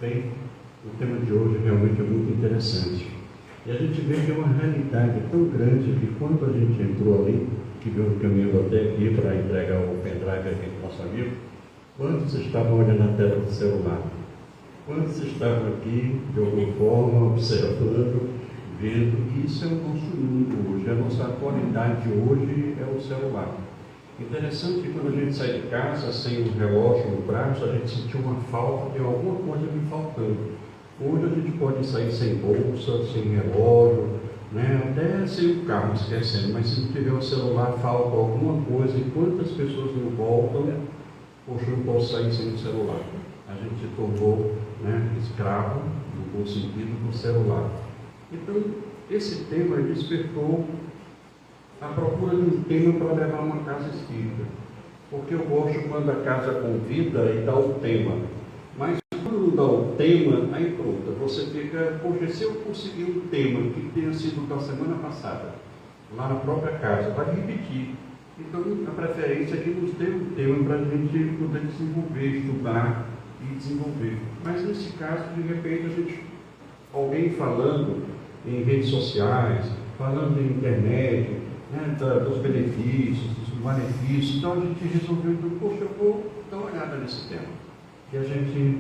Bem, o tema de hoje realmente é muito interessante. E a gente vê que é uma realidade tão grande que quando a gente entrou ali, que veio caminhando até aqui para entregar o pendrive aqui para o nosso amigo, quantos estavam olhando a tela do celular? Quantos estavam aqui, de alguma forma, observando, vendo? E isso é o nosso mundo hoje, a nossa atualidade hoje é o celular. Interessante que quando a gente sai de casa sem um relógio no braço, a gente sentiu uma falta de alguma coisa me faltando. Hoje a gente pode sair sem bolsa, sem relógio, né? Até sem o carro, esquecendo, mas se não tiver o celular, falta alguma coisa. E quantas pessoas não voltam? Poxa, eu não posso sair sem o celular. A gente se tornou, né, escravo, no bom sentido, do celular. Então, esse tema despertou a procura de um tema para levar uma casa espírita. Porque eu gosto quando a casa convida e dá o tema. Mas quando não dá o tema, aí pronto, você fica, poxa, se eu conseguir um tema que tenha sido da semana passada, lá na própria casa, vai repetir. Então, a preferência é que nos dê um tema para a gente poder desenvolver, estudar e desenvolver. Mas nesse caso, de repente, alguém falando em redes sociais, falando em internet, né, dos benefícios, dos malefícios, então a gente resolveu, então, poxa, eu vou dar uma olhada nesse tema. E a gente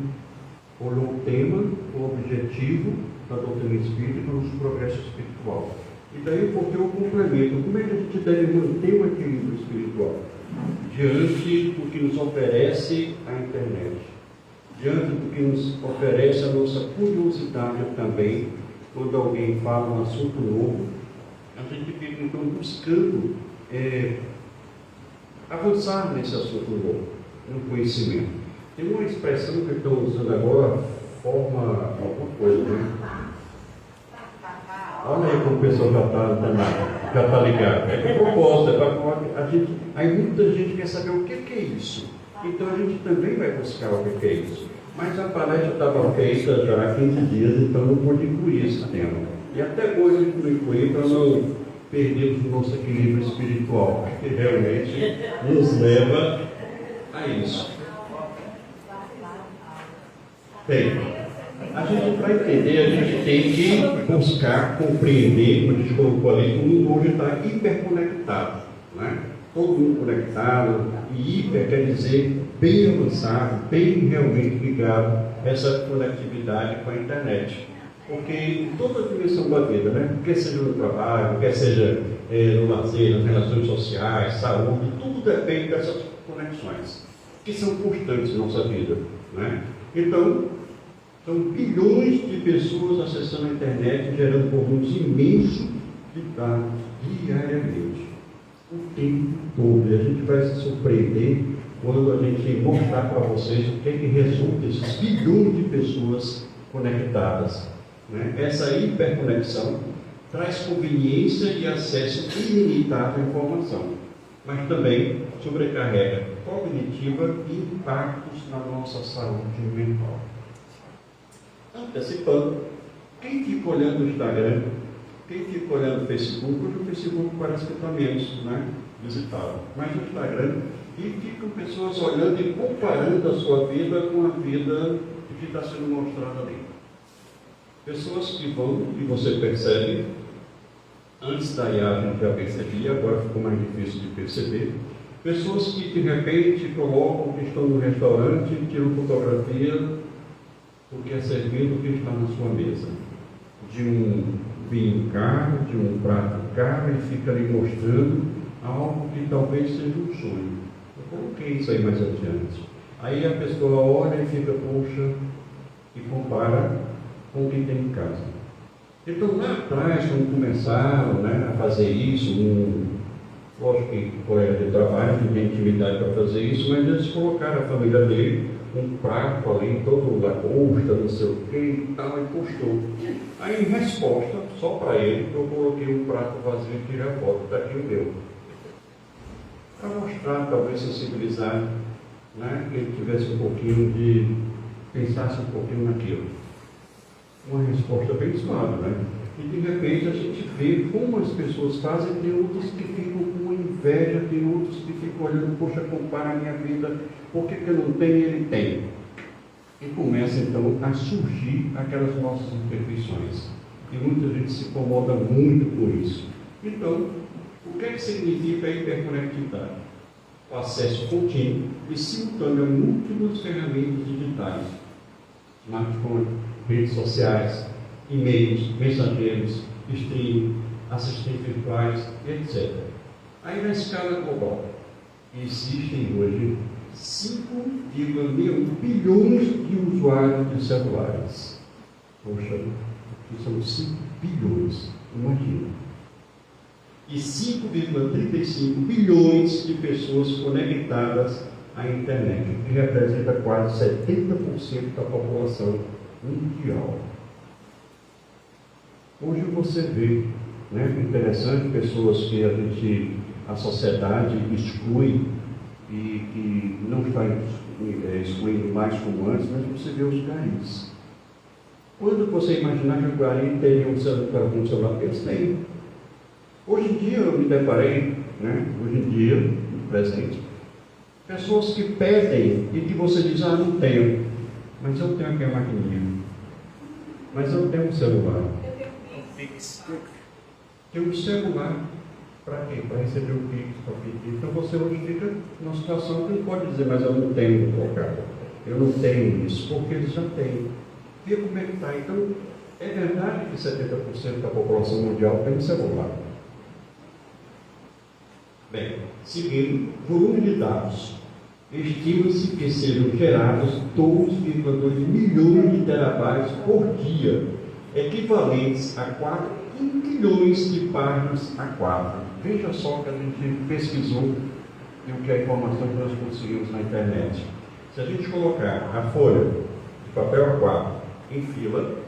olhou o tema, o objetivo da doutrina espírita e do nosso progresso espiritual. E daí porque eu complemento, como é que a gente deve manter o equilíbrio espiritual? Diante do que nos oferece a internet, diante do que nos oferece a nossa curiosidade também, quando alguém fala um assunto novo, a gente fica então buscando avançar nesse assunto novo, no conhecimento. Tem uma expressão que eu estou usando agora, forma alguma coisa, né? Olha aí como o pessoal já está ligado. É de propósito, é para a gente. Aí muita gente quer saber o que é isso. Então a gente também vai buscar o que é isso. Mas a palestra estava feita já há 15 dias, então não pude incluir esse tema. E até hoje a gente não incluir para não perdermos o nosso equilíbrio espiritual, que realmente nos leva a isso. Bem, a gente, para entender, a gente tem que buscar compreender, como a gente colocou ali, que o mundo hoje está hiperconectado, né? Todo mundo conectado, e hiper quer dizer bem avançado, bem realmente ligado a essa conectividade com a internet. Porque em toda a dimensão da vida, né? Quer seja no trabalho, quer seja no lazer, nas relações sociais, saúde, tudo depende dessas conexões, que são constantes na nossa vida, né? Então, são bilhões de pessoas acessando a internet, gerando volumes imensos de dados diariamente, o tempo todo. E a gente vai se surpreender quando a gente mostrar para vocês o que é que resulta desses bilhões de pessoas conectadas, né? Essa hiperconexão traz conveniência e acesso ilimitado à informação, mas também sobrecarrega cognitiva e impactos na nossa saúde mental. Antecipando, quem fica olhando o Instagram, quem fica olhando o Facebook, hoje o Facebook parece que está menos, né, visitado, mas o Instagram, e ficam pessoas olhando e comparando a sua vida com a vida que está sendo mostrada ali. Pessoas que vão, e você percebe, antes da IA a gente já percebia, agora ficou mais difícil de perceber, pessoas que de repente colocam que estão no restaurante, tiram fotografia do que é servido, o que está na sua mesa, de um vinho caro, de um prato caro, e fica ali mostrando algo que talvez seja um sonho. Eu coloquei isso aí mais adiante. Aí a pessoa olha e fica, poxa, e compara com o que tem em casa. Então lá atrás, quando começaram, né, a fazer isso, lógico que colega de trabalho não tem intimidade para fazer isso, mas eles colocaram a família dele, um prato ali, todo lagosta, não sei o que e tal, e postou. Aí, em resposta, só para ele, eu coloquei um prato vazio e tirei a foto, está aqui o meu. Para mostrar, talvez sensibilizar, né, que ele tivesse um pouquinho de, pensasse um pouquinho naquilo. Uma resposta bem suave, né? E de repente a gente vê como as pessoas fazem, tem outros que ficam com inveja, tem outros que ficam olhando, poxa, compara a minha vida, por que eu não tenho e ele tem? e começa então a surgir aquelas nossas imperfeições. E muita gente se incomoda muito com isso. Então, o que é que significa a hiperconectividade? O acesso contínuo e simultâneo a múltiplas ferramentas digitais, smartphone, redes sociais, e-mails, mensageiros, streaming, assistentes virtuais, etc. Aí na escala global, existem hoje 5,1 bilhões de usuários de celulares. Poxa, aqui são 5 bilhões, imagina. E 5,35 bilhões de pessoas conectadas à internet, o que representa quase 70% da população mundial. Hoje você vê, né, interessante, pessoas que a sociedade exclui e que não está excluindo mais como antes, mas você vê os garis. Quando você imaginar que o gari teria um celular, eles têm. Hoje em dia eu me deparei, né, no presente, pessoas que pedem e que você diz, não tenho, mas eu tenho aqui a maquininha, mas eu tenho um celular. Tem um celular, para quê? Para receber o Pix, para pedir. Então você hoje fica numa situação que não pode dizer, mas eu não tenho no local, eu não tenho isso, porque eles já têm. Vê como é que está. Então, é verdade que 70% da população mundial tem um celular. Bem, seguindo, volume de dados. Estima-se que sejam gerados 12,2 milhões de terabytes por dia, equivalentes a 4 quinquilhões de páginas A4. Veja só que a gente pesquisou e o que é a informação que nós conseguimos na internet. Se a gente colocar a folha de papel A4 em fila,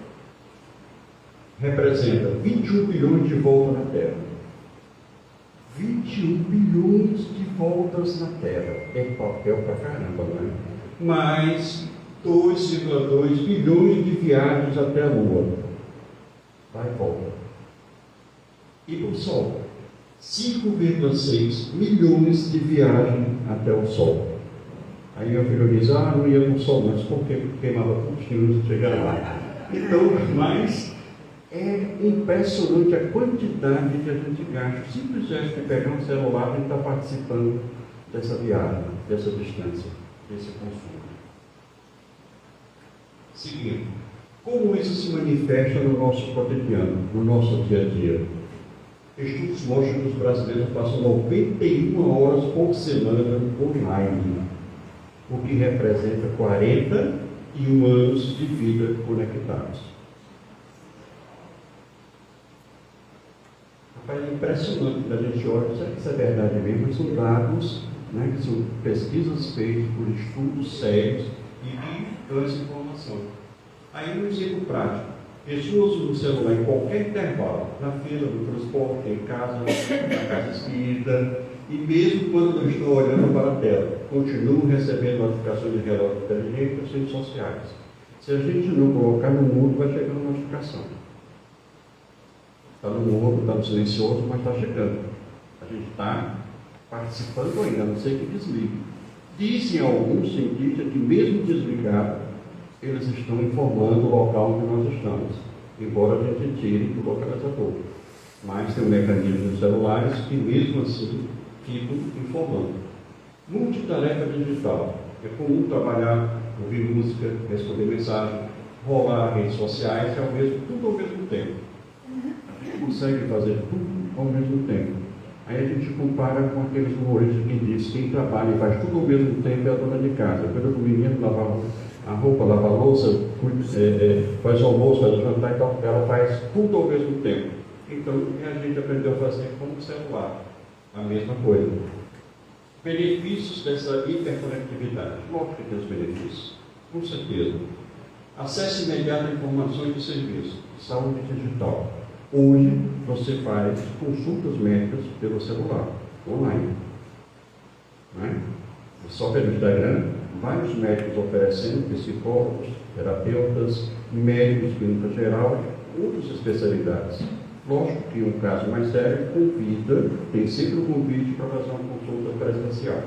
representa 21 bilhões de voltas na Terra. 21 bilhões de voltas na Terra. É papel pra caramba, não é? Mais 2,2 bilhões de viagens até a Lua. Vai e volta. E para o Sol? 5,6 milhões de viagens até o Sol. Aí meu filho diz, não ia para o Sol, mas por quê? Porque queimava combustível antes de chegar lá. Então, mas é impressionante a quantidade que a gente gasta. Simplesmente pegar um celular e a gente está participando dessa viagem, dessa distância, desse consumo. Seguindo, como isso se manifesta no nosso cotidiano, no nosso dia a dia? Estudos mostram que os brasileiros passam 91 horas por semana online, o que representa 41 anos de vida conectados. É impressionante a gente olha, será que isso é verdade mesmo? Mas são dados, né, que são pesquisas feitas por estudos sérios e que dão essa informação. Aí um exemplo prático, pessoas usam o celular em qualquer intervalo, na fila, no transporte, em casa, na casa espírita, e mesmo quando não estão olhando para a tela, continuam recebendo notificações de relógio inteligente das redes sociais. Se a gente não colocar no mudo, vai chegar uma notificação. Está no mudo, está no silencioso, mas está chegando. A gente está participando ainda, a não ser que desligue. Dizem alguns cientistas que mesmo desligado, eles estão informando o local onde nós estamos, embora a gente tire do localizador. Mas tem um mecanismo nos celulares que mesmo assim ficam informando. Multitarefa digital. É comum trabalhar, ouvir música, responder mensagem, rolar redes sociais, tudo ao mesmo tempo. A gente consegue fazer tudo ao mesmo tempo. Aí a gente compara com aqueles humoristas que dizem que quem trabalha e faz tudo ao mesmo tempo é a dona de casa. Quando o menino lavar a roupa, lava a louça, faz o almoço, faz o jantar, então ela faz tudo ao mesmo tempo. Então a gente aprendeu a fazer com o celular, a mesma coisa. Benefícios dessa hiperconectividade. Lógico que tem os benefícios, com certeza. Acesso imediato a informações e serviços. Saúde digital. Hoje você faz consultas médicas pelo celular, online. Não é? Só pelo Instagram, vários médicos oferecendo, psicólogos, terapeutas, médicos de clínica geral, outras especialidades. Lógico que um caso mais sério tem sempre um convite para fazer uma consulta presencial.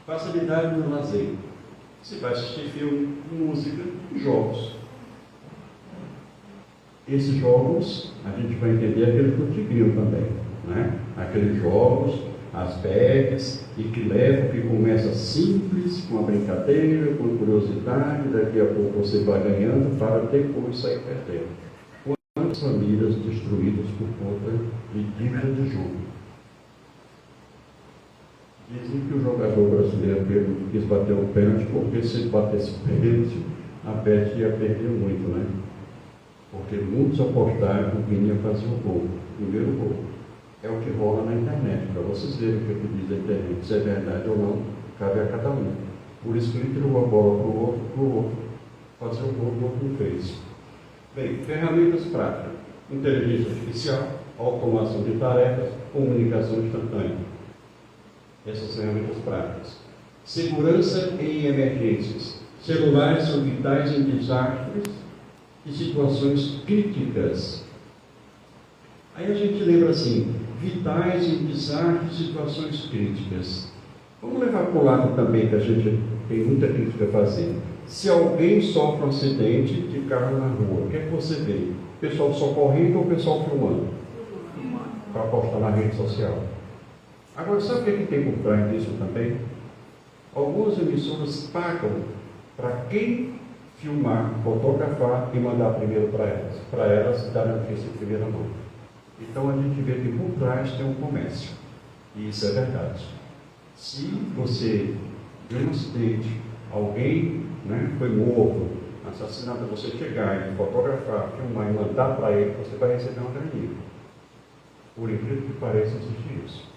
Facilidade no lazer. Se vai assistir filme, música, jogos. Esses jogos, a gente vai entender aquele cotidiano também, né? Aqueles jogos, as bags, e que levam, que começa simples, com a brincadeira, com curiosidade, daqui a pouco você vai ganhando, para depois sair perdendo. Quantas famílias destruídas por conta de dívida de jogo? Dizem que o jogador brasileiro quis bater o pênalti, porque se ele batesse o pênalti, a Bet ia perder muito, né? Porque muitos apostaram que quem ia fazer o gol, o primeiro gol. É o que rola na internet, para vocês verem o que diz a internet, se é verdade ou não, cabe a cada um. Por isso que ele tirou a bola para o outro, fazer o gol que o outro não fez. Bem, ferramentas práticas: inteligência artificial, automação de tarefas, comunicação instantânea. Essas ferramentas práticas. Segurança em emergências. Celulares são vitais em desastres e situações críticas. Aí a gente lembra assim, vitais em desastres e situações críticas. Vamos levar para o lado também, que a gente tem muita crítica a fazer. Se alguém sofre um acidente de carro na rua, o que é que você vê? O pessoal só correndo ou o pessoal filmando? Para postar na rede social. Agora, sabe o que é que tem por trás disso também? Algumas emissoras pagam para quem filmar, fotografar e mandar primeiro para elas darem notícia em primeira mão. Então a gente vê que por trás tem um comércio. E isso é verdade. Se você vê um acidente, alguém foi morto, assassinado, você chegar e fotografar, filmar e mandar para ele, você vai receber uma graninha. Por incrível que pareça, existe isso.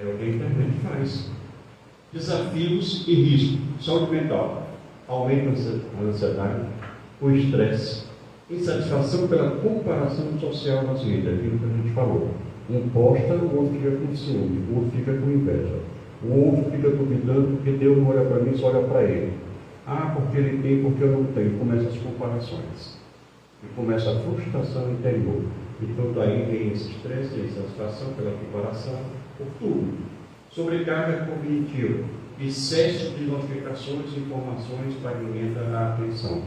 É o que a internet faz. Desafios e risco. Saúde mental. Aumenta a ansiedade, o estresse, insatisfação pela comparação social nas redes, aquilo que a gente falou. Um posta, o outro fica com ciúme, o outro fica com inveja. O outro fica duvidando porque Deus não olha para mim, só olha para ele. Ah, porque ele tem, porque eu não tenho. Começam as comparações. E começa a frustração interior. Então daí vem esse estresse, a insatisfação pela comparação, por tudo. Sobrecarga cognitiva, excesso de notificações e informações fragmenta a atenção.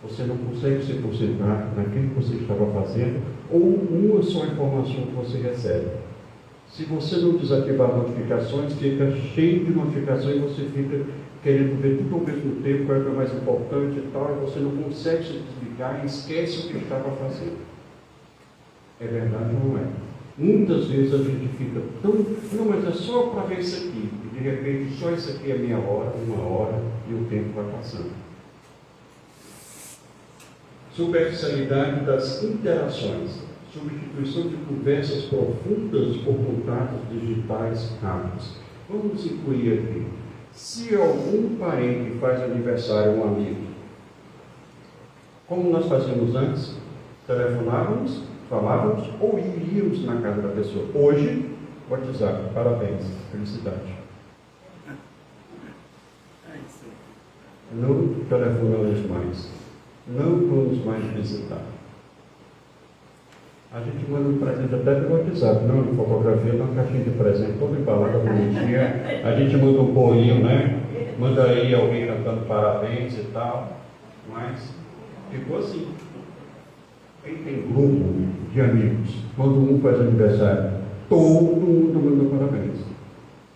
Você não consegue se concentrar naquilo que você estava fazendo ou uma só informação que você recebe. Se você não desativar as notificações, fica cheio de notificações e você fica querendo ver tudo ao mesmo tempo, qual é o mais importante e tal, e você não consegue se desligar e esquece o que estava fazendo. É verdade ou não é? Muitas vezes a gente fica tão... Não, mas é só para ver isso aqui. E de repente, só isso aqui é meia hora, uma hora, e o tempo vai passando. Superficialidade das interações. Substituição de conversas profundas por contatos digitais rápidos. Vamos incluir aqui. Se algum parente faz aniversário, um amigo, como nós fazíamos antes? Telefonávamos, falávamos ou iríamos na casa da pessoa. Hoje, WhatsApp, parabéns, felicidade. Não telefonamos mais, não vamos mais visitar. A gente manda um presente até pelo WhatsApp, não, fotografia, dá uma caixinha de presente, toda embalada bonitinha. A gente manda um bolinho, né? Manda aí alguém cantando parabéns e tal, mas ficou assim. Quem tem grupo de amigos, quando um faz aniversário, todo mundo manda parabéns.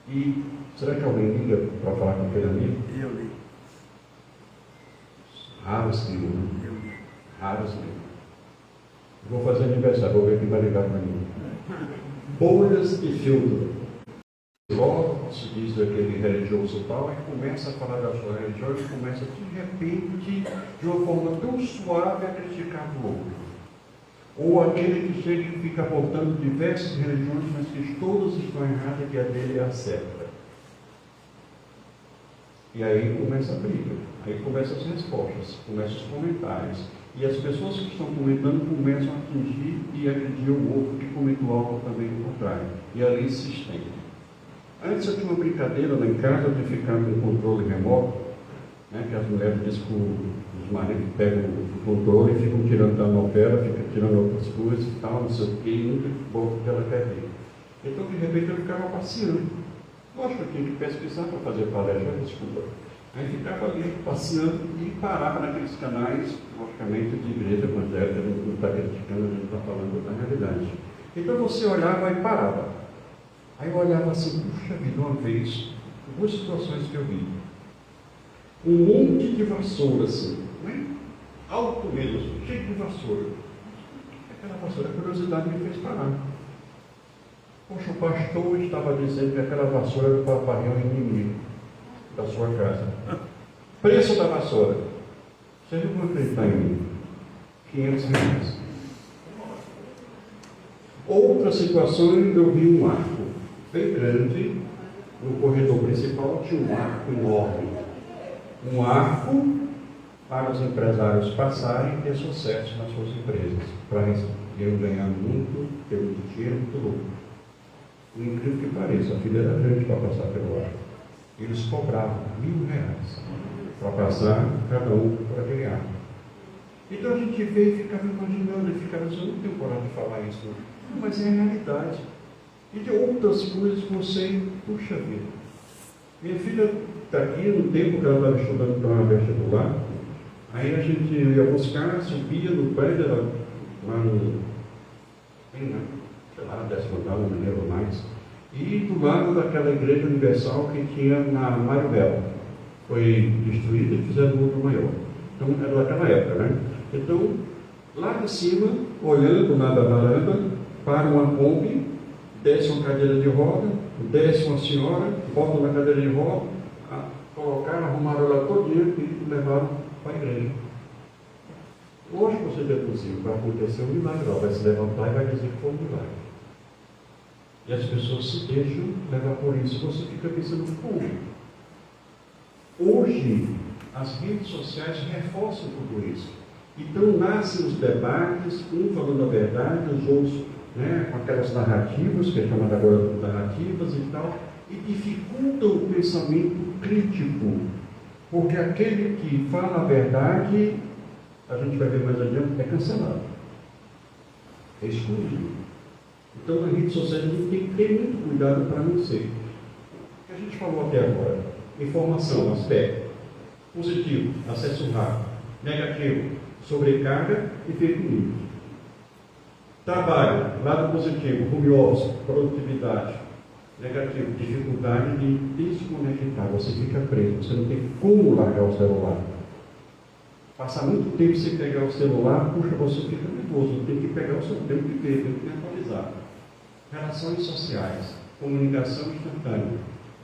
E será que alguém liga para falar com aquele amigo? Eu ligo. Raros que ligam. Raros ligam. Vou fazer aniversário, vou ver quem vai ligar para mim. Bolhas de filtro. Logo se diz daquele religioso e tal, e começa a falar da sua religião e começa de repente, de uma forma tão suave, a criticar o outro. Ou aquele que chega e fica voltando diversas religiões, mas que todas estão erradas e que a dele é a certa. E aí começa a briga, aí começam as respostas, começam os comentários. E as pessoas que estão comentando começam a atingir e agredir o outro que comentou algo também do contrário. E ali se estende. Antes eu tinha uma brincadeira lá em casa de ficar com o controle remoto, né, que as mulheres dizem que os maridos pegam o controle e ficam tirando da novela, ficam tirando outras coisas e tal, não sei o que, e nunca volta o que ela quer ver. Então de repente eu ficava passeando. Lógico, eu tinha que pesquisar para fazer palestra, desculpa. Aí ficava ali passeando e parava naqueles canais, logicamente, de igreja evangélica, a gente não está criticando, a gente está falando da realidade. Então você olhava e parava. Aí eu olhava assim, puxa vida, uma vez, duas situações que eu vi. Um monte de vassoura assim, né? Alto mesmo, assim, cheio de vassoura. Aquela vassoura, a curiosidade me fez parar. Poxa, o pastor estava dizendo que aquela vassoura era para varrer o inimigo da sua casa. Preço da vassoura. Você não vai acreditar em mim? R$500. Outra situação, eu vi um arco bem grande. No corredor principal tinha um arco enorme. Um arco para os empresários passarem e ter sucesso nas suas empresas. Para eu ganhar muito, ter muito dinheiro, muito lucro. O incrível que pareça, a fila era grande para passar pelo arco. Eles cobravam R$1.000 para passar, cada um por aquele arco. Então a gente veio e ficava imaginando, e ficava assim, eu não tenho coragem de falar isso, não. Mas é a realidade. E de outras coisas que você, puxa vida. Minha filha está aqui no tempo que ela estava estudando para uma vestibular, aí a gente ia buscar, subia no pé dela, lá no, sei lá, 10º andar, não me lembro mais, e do lado daquela igreja universal que tinha na Mário Belo. Foi destruída e fizeram outro maior. Então era daquela época, né? Então, lá de cima, olhando lá da varanda, para uma Kombi, desce uma cadeira de roda, desce uma senhora, volta na cadeira de roda, colocaram, arrumaram ela todinha e levaram para a igreja. Hoje você deduziu, vai acontecer um milagre, ela vai se levantar e vai dizer que foi um milagre. E as pessoas se deixam levar por isso. Você fica pensando, como? Hoje, as redes sociais reforçam tudo isso. Então, nascem os debates, um falando a verdade, os outros, né, com aquelas narrativas, que é chamada agora de narrativas e tal, e dificultam o pensamento crítico. Porque aquele que fala a verdade, a gente vai ver mais adiante, é cancelado. É excluído. Então, nas redes sociais, a gente tem que ter muito cuidado para não ser. O que a gente falou até agora, informação, aspecto positivo, acesso rápido, negativo, sobrecarga e fake news. Trabalho, lado positivo, home office, produtividade. Negativo, dificuldade de desconectar, você fica preso, você não tem como largar o celular. Passar muito tempo sem pegar o celular, puxa, você fica nervoso, tem que pegar o celular, tem que ver, tem que atualizar. Relações sociais, comunicação instantânea,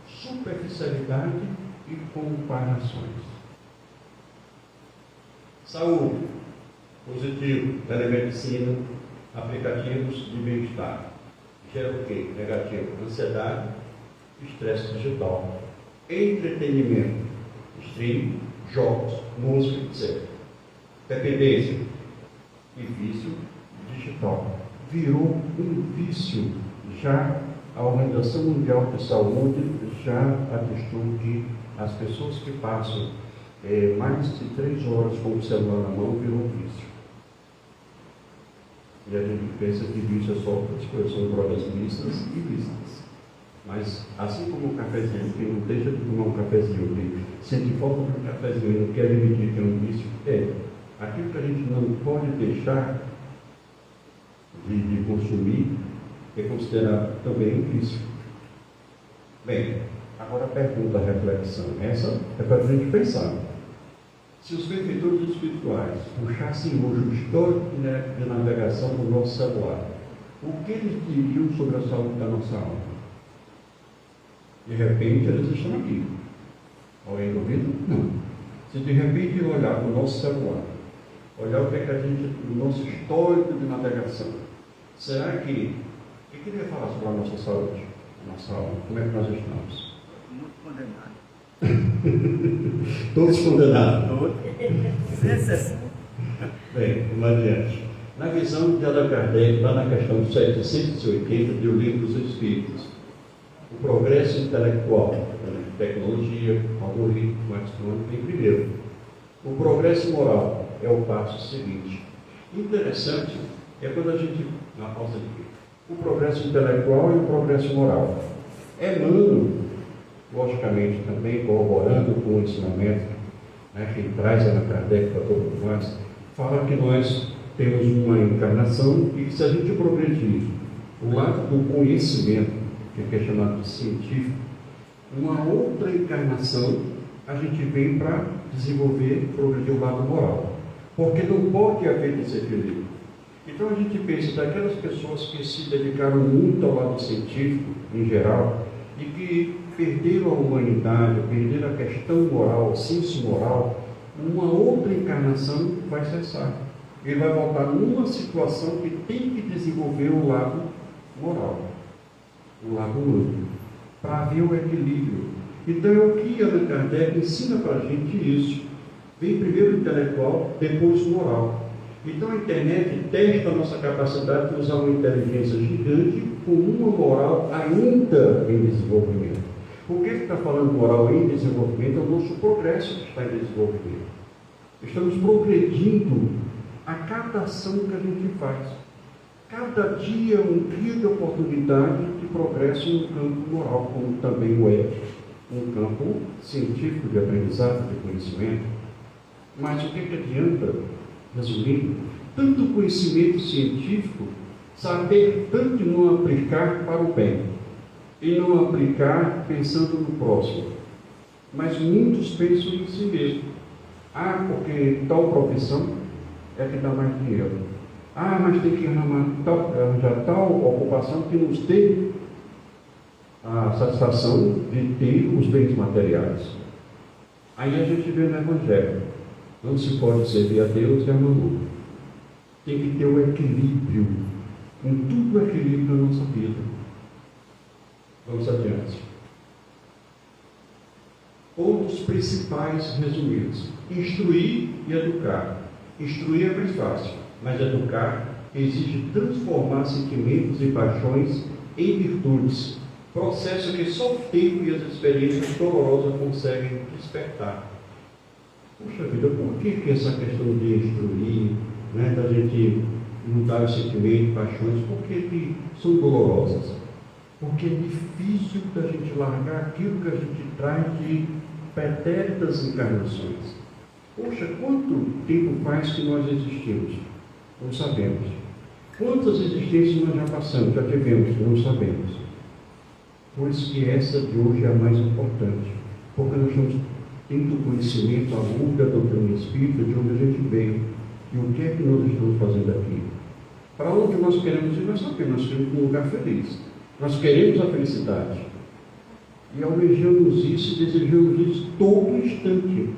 superficialidade e comparações. Saúde, positivo, telemedicina, aplicativos de bem-estar. Gera o quê? Negativo, ansiedade, estresse digital. Entretenimento, streaming, jogos, música, etc. Dependência e vício digital. Virou um vício. Já a Organização Mundial de Saúde já atestou que as pessoas que passam mais de 3 horas com o celular na mão virou um vício. E a gente pensa que vício é só outras coisas, são drogas mistas e lícitas. Mas, assim como o cafezinho, quem não deixa de tomar um cafezinho, quem sente falta de um cafezinho e não quer admitir que é um vício, aquilo que a gente não pode deixar de consumir é considerado também um vício. Bem, agora a pergunta, a reflexão, essa é para a gente pensar. Se os benfeitores espirituais puxassem hoje o histórico de navegação do nosso celular, o que eles diriam sobre a saúde da nossa alma? De repente eles estão aqui. Alguém duvido? Não. Se de repente olhar para o nosso celular, olhar o que é que a gente, o nosso histórico de navegação, será que, o que ele ia falar sobre a nossa saúde, a nossa alma? Como é que nós estamos? Muito condenado. Todos condenados. Sem exceção. Bem, vamos adiante. Na visão de Allan Kardec, lá na questão 780 de O Livro dos Espíritos, o progresso intelectual, tecnologia, algoritmo, vem primeiro. O progresso moral é o passo seguinte. Interessante é quando a gente, na pausa aqui, o progresso intelectual e o progresso moral. Emmanuel logicamente também corroborando com o ensinamento, né, que traz Allan Kardec para todos nós, fala que nós temos uma encarnação e que se a gente progredir o lado do conhecimento, que é chamado de científico, uma outra encarnação a gente vem para desenvolver, progredir o lado moral. Porque não pode haver desequilíbrio. Então a gente pensa daquelas pessoas que se dedicaram muito ao lado científico, em geral, e que perderam a humanidade, perderam a questão moral, o senso moral, uma outra encarnação vai cessar. Ele vai voltar numa situação que tem que desenvolver o lado moral, o lado humano, para haver o equilíbrio. Então é o que Allan Kardec ensina para a gente isso. Vem primeiro intelectual, depois moral. Então a internet testa a nossa capacidade de usar uma inteligência gigante com uma moral ainda em desenvolvimento. Por que ele está falando moral em desenvolvimento? É o nosso progresso que está em desenvolvimento. Estamos progredindo a cada ação que a gente faz. Cada dia é um dia de oportunidade de progresso no campo moral, como também o é um campo científico de aprendizado, de conhecimento. Mas o que adianta, resumindo, tanto conhecimento científico, saber tanto não aplicar para o bem, e não aplicar pensando no próximo. Mas muitos pensam em si mesmo. Ah, porque tal profissão é que dá mais dinheiro. Ah, mas tem que arranjar tal ocupação que nos dê a satisfação de ter os bens materiais. Aí a gente vê no Evangelho. Não se pode servir a Deus e a mamão. Tem que ter o equilíbrio. Em tudo o equilíbrio da nossa vida. Vamos adiante. Pontos principais resumidos. Instruir e educar. Instruir é mais fácil, mas educar exige transformar sentimentos e paixões em virtudes. Processo que só o tempo e as experiências dolorosas conseguem despertar. Puxa vida, por que essa questão de instruir, né, da gente mudar os sentimentos, paixões, por que são dolorosas? Porque é difícil da gente largar aquilo que a gente traz de pretéritas encarnações. Poxa, quanto tempo faz que nós existimos? Não sabemos. Quantas existências nós já passamos, já tivemos? Não sabemos. Por isso que essa de hoje é a mais importante. Porque nós estamos tendo conhecimento à luz da doutrina espírita de onde a gente veio. E o que é que nós estamos fazendo aqui? Para onde nós queremos ir? Nós sabemos, nós queremos um lugar feliz. Nós queremos a felicidade. E almejamos isso e desejamos isso todo instante.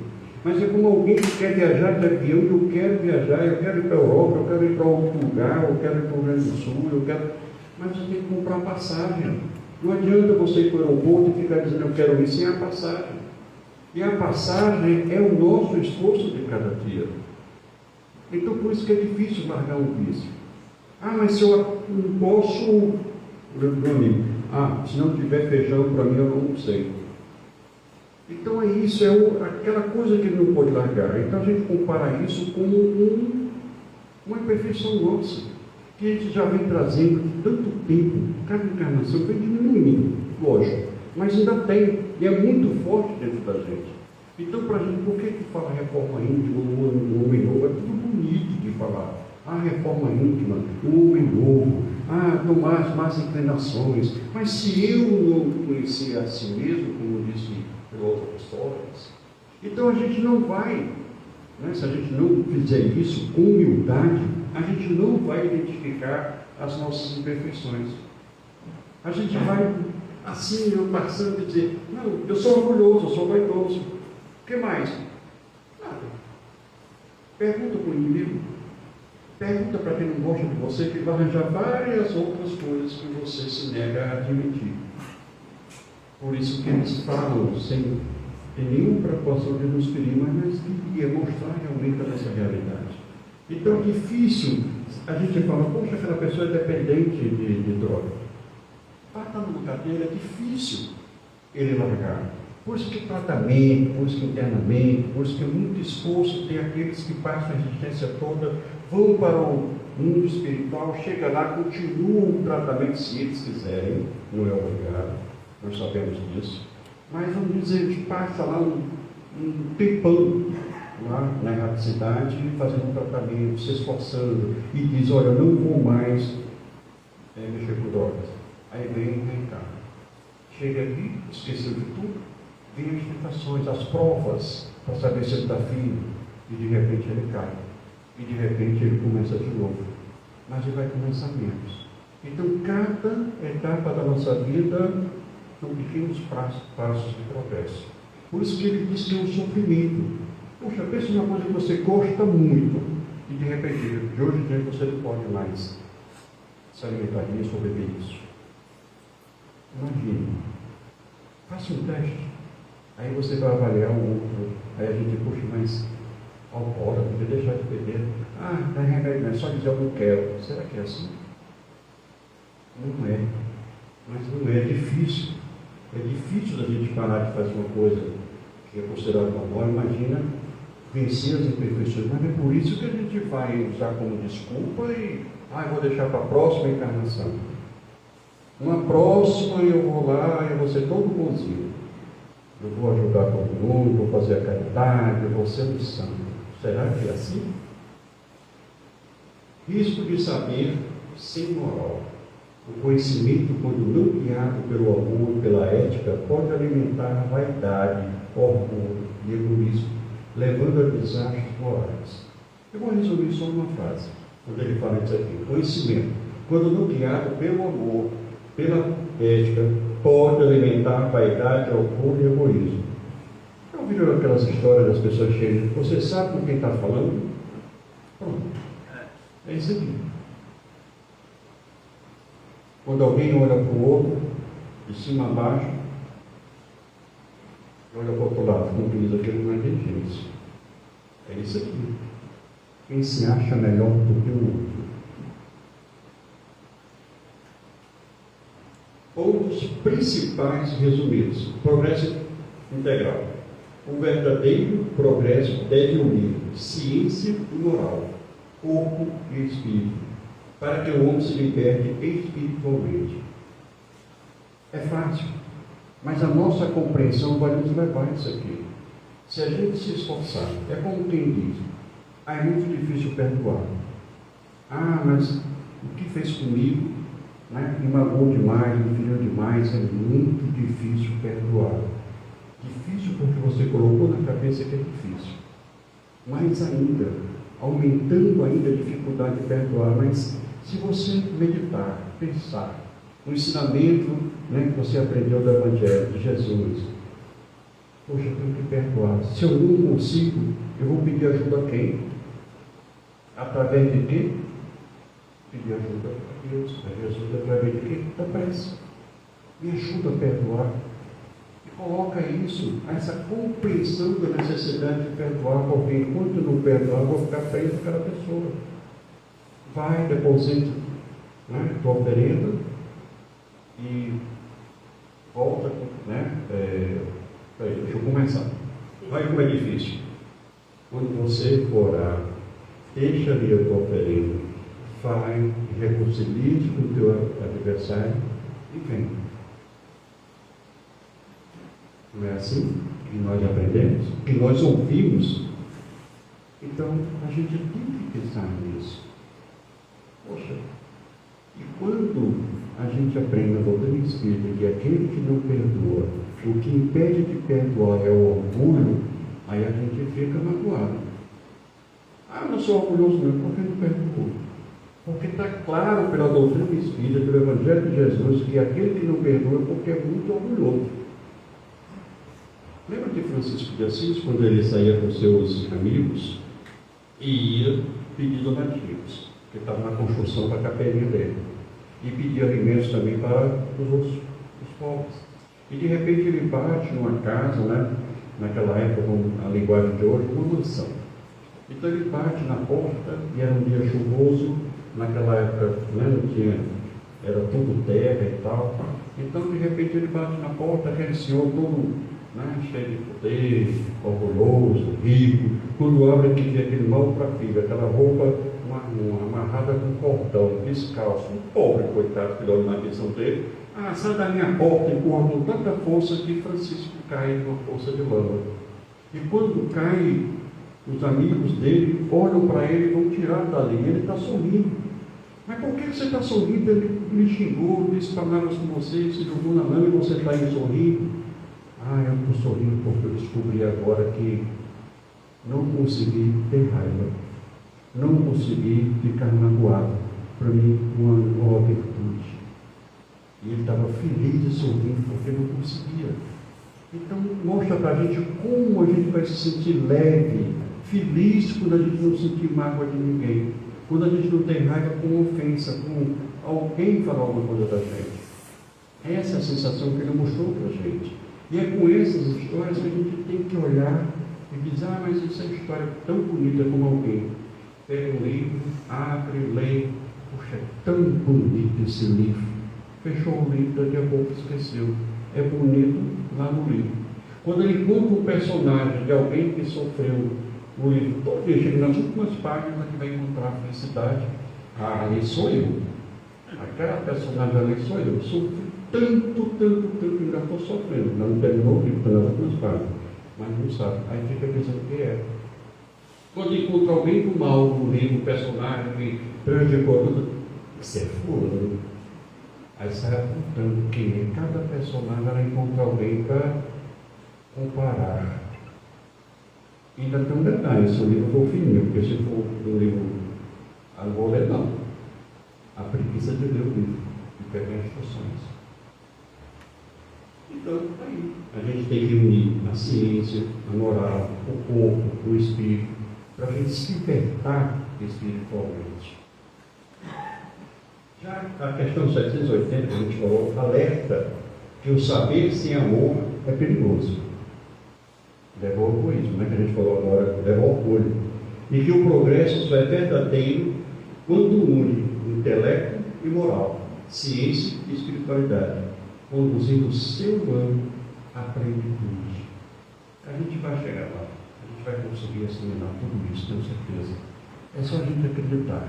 Mas é como alguém que quer viajar de avião, eu quero viajar, eu quero ir para a Europa, eu quero ir para outro lugar, eu quero ir para o Rio Grande do Sul, eu quero... Mas você tem que comprar passagem. Não adianta você ir para o aeroporto e ficar dizendo eu quero ir sem a passagem. E a passagem é o nosso esforço de cada dia. Então por isso que é difícil largar um vício. Ah, mas se eu não posso... Meu amigo, se não tiver feijão para mim eu não sei. Então é isso, aquela coisa que ele não pode largar. Então a gente compara isso com uma imperfeição nossa, que a gente já vem trazendo de tanto tempo. Cada encarnação vem diminuindo, lógico, mas ainda tem, e é muito forte dentro da gente. Então, para a gente, por que fala reforma íntima, um homem novo? É tudo bonito de falar. Reforma íntima, um homem novo, tomar mais inclinações. Mas se eu não conhecer a si mesmo, como disse outros apóstolos, então a gente não vai, né? Se a gente não fizer isso com humildade, a gente não vai identificar as nossas imperfeições. A gente vai assim, passando e dizer, não, eu sou orgulhoso, eu sou vaidoso. O que mais? Nada. Pergunta para o inimigo, pergunta para quem não gosta de você, que vai arranjar várias outras coisas que você se nega a admitir. Por isso que eles falam sem ter nenhuma preocupação de nos ferir, mas queria mostrar realmente a nossa realidade. Então é difícil a gente falar, poxa, aquela pessoa é dependente de droga. Para estar no lugar dele é difícil ele largar. Por isso que tratamento, por isso que internamento, por isso que é muito esforço. Tem aqueles que passam a existência toda, vão para o mundo espiritual, chega lá, continuam o tratamento se eles quiserem, não é obrigado. Nós sabemos disso. Mas vamos dizer, a gente passa lá um tempão lá na erraticidade, fazendo um tratamento, se esforçando, e diz, olha, eu não vou mais mexer com drogas. Aí vem cá. Chega aqui, esqueceu de tudo, vem as tentações, as provas, para saber se ele está firme, e de repente ele cai. E de repente ele começa de novo. Mas ele vai começar menos. Então, cada etapa da nossa vida são pequenos passos de progresso. Por isso que ele diz que é um sofrimento. Poxa, pense numa coisa que você gosta muito, e de repente, de hoje em dia, você não pode mais se alimentar disso ou beber isso. Imagine. Faça um teste. Aí você vai avaliar o outro. Aí a gente, poxa, mas alcoólatra, podia deixar de beber. Ah, não é remédio, não é só dizer eu não quero. Será que é assim? Não é. Mas não é difícil. É difícil da gente parar de fazer uma coisa que é considerada normal. Imagina vencer as imperfeições. Mas é por isso que a gente vai usar como desculpa e eu vou deixar para a próxima encarnação. Uma próxima eu vou lá, eu vou ser todo bonzinho. Eu vou ajudar todo mundo, vou fazer a caridade, eu vou ser um santo. Será que é assim? Risco de saber sem moral. O conhecimento, quando não guiado pelo amor, pela ética, pode alimentar a vaidade, orgulho e egoísmo, levando a desastres morais. Eu vou resumir só uma frase, quando ele fala isso aqui. Conhecimento, quando não guiado pelo amor, pela ética, pode alimentar a vaidade, orgulho e egoísmo. Já ouviram aquelas histórias das pessoas cheias? Você sabe com quem está falando? Pronto. É isso aqui. Quando alguém olha para o outro, de cima a baixo, olha para o outro lado, como diz aquele não é gente. É isso aqui. Quem se acha melhor do que o outro. Pontos principais resumidos. Progresso integral. O verdadeiro progresso deve unir ciência e moral, corpo e espírito, para que o homem se liberte espiritualmente. É fácil, mas a nossa compreensão vai nos levar a isso aqui. Se a gente se esforçar, é como quem diz, é muito difícil perdoar. Mas o que fez comigo, me magoou demais, me feriu demais, é muito difícil perdoar. Difícil porque você colocou na cabeça que é difícil. Mais ainda, aumentando ainda a dificuldade de perdoar, mas se você meditar, pensar no ensinamento que você aprendeu do Evangelho de Jesus, poxa, eu tenho que perdoar. Se eu não consigo, eu vou pedir ajuda a quem? Através de quê? Pedir ajuda a Deus, a Jesus, através de quê? Da prece. Me ajuda a perdoar. E coloca isso, essa compreensão da necessidade de perdoar, porque enquanto eu não perdoar, eu vou ficar preso àquela pessoa. Vai, deposita tua oferenda e volta, deixa eu começar. Olha como é difícil. Quando você for orar, deixa ali a tua oferenda, vai, reconcilie-te com o teu adversário e vem. Não é assim que nós aprendemos? Que nós ouvimos? Então, a gente tem que pensar nisso. Poxa, e quando a gente aprende a doutrina espírita que aquele que não perdoa, o que impede de perdoar é o orgulho, aí a gente fica magoado. Eu não sou orgulhoso não, porque não perdoou. Porque está claro pela doutrina espírita, pelo Evangelho de Jesus, que aquele que não perdoa é porque é muito orgulhoso. Lembra de Francisco de Assis, quando ele saía com seus amigos e ia pedir donativos, que estava na construção para a capelinha dele, e pedia alimentos também para os pobres. E de repente ele bate numa casa, naquela época, com a linguagem de hoje, uma mansão. Então ele bate na porta, e era um dia chuvoso, naquela época não tinha, era tudo terra e tal. Então de repente ele bate na porta, aquele senhor todo cheio de poder, orgulhoso, rico, quando abre aqui aquele mal para a filha, aquela roupa amarrada com cordão, descalço, um pobre coitado que dorme na pensão dele, Ah, sai da minha porta, empurra com tanta força que Francisco cai com a força de lama. E quando cai, os amigos dele olham para ele e vão tirar dali. Ele está sorrindo. Mas por que você está sorrindo? Ele me xingou, disse palavras com você, se jogou na lama e você está aí sorrindo. Ah, eu estou sorrindo porque eu descobri agora que não consegui ter raiva. Não consegui ficar magoado. Para mim, uma virtude. E ele estava feliz e sorrindo porque não conseguia. Então, mostra para a gente como a gente vai se sentir leve, feliz quando a gente não sentir mágoa de ninguém. Quando a gente não tem raiva com ofensa, com alguém falar alguma coisa da gente. Essa é a sensação que ele mostrou para a gente. E é com essas histórias que a gente tem que olhar e dizer, ah, mas essa história é tão bonita como alguém. Pega um livro, abre, lê. Puxa, é tão bonito esse livro. Fechou o livro, daqui a pouco esqueceu. É bonito lá no livro. Quando ele encontra um personagem de alguém que sofreu o livro todo, chega nas últimas páginas que vai encontrar a felicidade. Ah, ali sou eu. Aquela personagem ali sou eu. Sofri tanto, ainda estou sofrendo. Não terminou o livro, está nas últimas páginas. Mas não sabe. Aí fica pensando que é. Quando encontra alguém do mal no livro, um personagem que prejudicou tudo, isso é fulano. Aí sai apontando que cada personagem ela encontra alguém para comparar. E ainda tem um detalhe, se o livro for fininho, porque se for um livro, eu não vou ler não. A preguiça de ler o livro e pegar instruções. Então, aí, a gente tem que unir a ciência, a moral, o corpo, o espírito, para a gente se libertar espiritualmente. Já a questão 780, que a gente falou, alerta que o saber sem amor é perigoso. Leva ao egoísmo, né? Que a gente falou agora, leva ao orgulho. E que o progresso só é verdadeiro quando une intelecto e moral, ciência e espiritualidade, conduzindo o ser humano à plenitude. A gente vai chegar lá, a gente vai conseguir assimilar tudo isso, tenho certeza. É só a gente acreditar.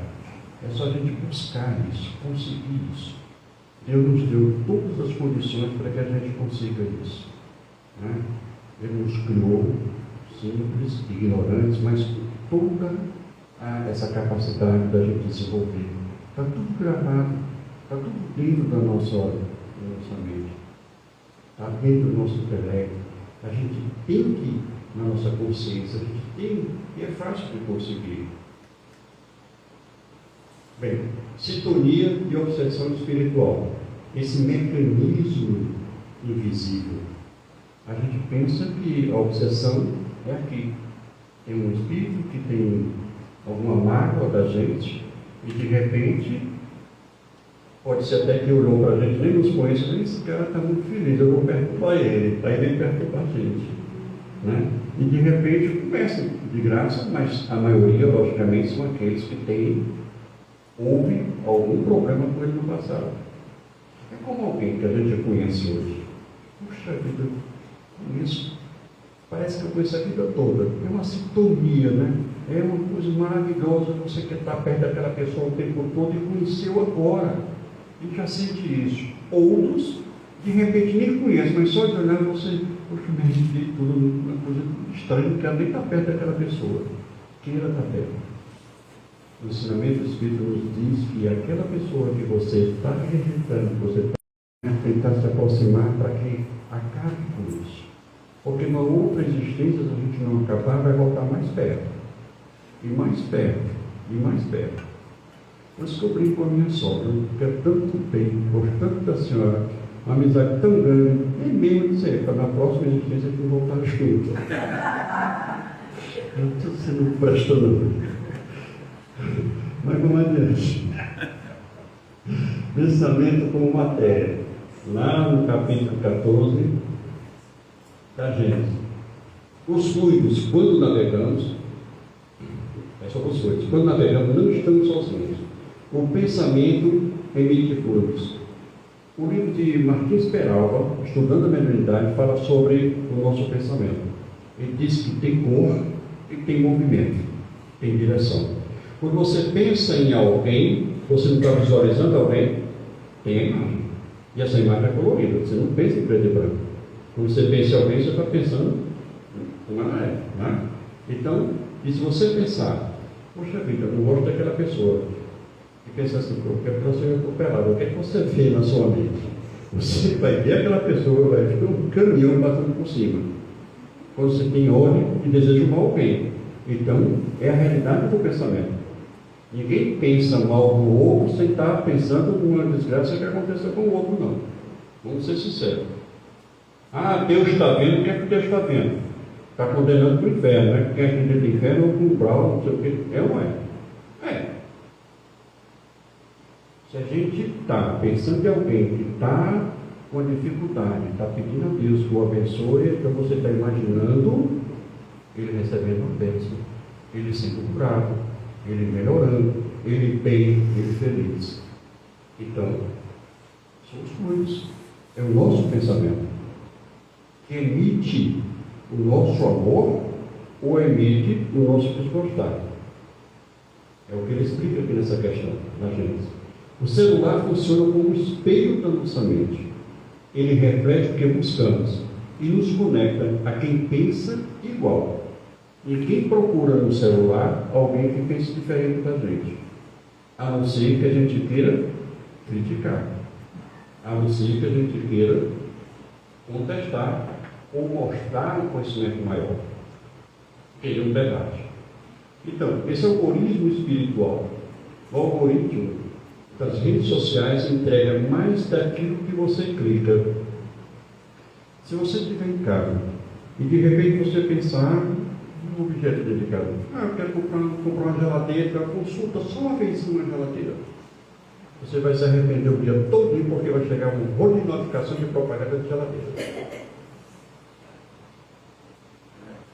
É só a gente buscar isso, conseguir isso. Deus nos deu todas as condições para que a gente consiga isso. Né? Ele nos criou simples, ignorantes, mas com toda essa capacidade da gente desenvolver. Está tudo gravado, está tudo dentro da nossa mente. Está dentro do nosso intelecto. A gente tem que, na nossa consciência, a gente tem, e é fácil de conseguir. Bem, sintonia e obsessão espiritual. Esse mecanismo invisível. A gente pensa que a obsessão é aqui. Tem um espírito que tem alguma mágoa da gente e de repente pode ser até que olhou para a gente, nem nos conhece, nem esse cara está muito feliz, eu vou perturbar ele, aí vem perturbar a gente. Né? E de repente começa de graça, mas a maioria, logicamente, são aqueles que houve algum problema com ele no passado. É como alguém que a gente conhece hoje. Puxa vida, conheço. Parece que eu conheço a vida toda. É uma sintonia, né? É uma coisa maravilhosa. Você quer estar perto daquela pessoa o tempo todo e conheceu agora. E já sente isso. Outros, de repente, nem conhece, mas só de olhar você, poxa, me arrepiei tudo, uma coisa estranha, não quero nem estar perto daquela pessoa. Queira estar perto. O ensinamento do Espírito nos diz que aquela pessoa que você está rejeitando, que você está tentar se aproximar para que acabe com isso. Porque numa outra existência, se a gente não acabar, vai voltar mais perto. E mais perto. E mais perto. Por isso que eu brinco com a minha sogra. Eu quero tanto bem, gosto tanto da senhora, uma amizade tão grande, nem mesmo dizer, para na próxima existência a gente voltar junto. Você não presta não. Mas vamos adiante. Pensamento como matéria. Lá no capítulo 14 da Gênesis. Os fluidos, quando navegamos, é sobre os fluidos, quando navegamos não estamos sozinhos. O pensamento emite fluidos. O livro de Martins Peralva, Estudando a Mediunidade, fala sobre o nosso pensamento. Ele diz que tem cor e tem movimento, tem direção. Quando você pensa em alguém, você não está visualizando alguém, tem a imagem. E essa imagem é colorida, você não pensa em preto e branco. Quando você pensa em alguém, você está pensando como ela é, né? Então, e se você pensar, poxa vida, eu não gosto daquela pessoa, e pensar assim, pô, eu quero que ela seja recuperada, o que é que você vê na sua mente? Você vai ver aquela pessoa, vai ver um caminhão passando por cima. Quando você tem ódio e deseja mal alguém. Então, é a realidade do pensamento. Ninguém pensa mal do outro sem estar pensando numa desgraça que aconteça com o outro, não. Vamos ser sinceros. Ah, Deus está vendo, o que é que Deus está vendo? Está condenando para o inferno, né? Quem acredita no inferno ou com o brau, não sei o que. É ou não é? É. Se a gente está pensando em alguém que está com dificuldade, está pedindo a Deus que o abençoe, então você está imaginando ele recebendo uma bênção, ele sendo curado, ele melhorando, ele bem, ele feliz. Então, somos nós. É o nosso pensamento que emite o nosso amor ou emite o nosso desgostar. É o que ele explica aqui nessa questão, na Gênesis. O celular funciona como um espelho da nossa mente. Ele reflete o que buscamos e nos conecta a quem pensa igual. E quem procura no celular alguém que pense diferente da gente, a não ser que a gente queira criticar, a não ser que a gente queira contestar ou mostrar um conhecimento maior, que ele não é verdade. Então, esse algoritmo espiritual, o algoritmo das redes sociais entrega mais daquilo que você clica. Se você estiver em casa e de repente você pensar no objeto dedicado, eu quero comprar uma geladeira, consulta só uma vez uma geladeira. Você vai se arrepender o dia todo porque vai chegar um rolo de notificação de propaganda de geladeira.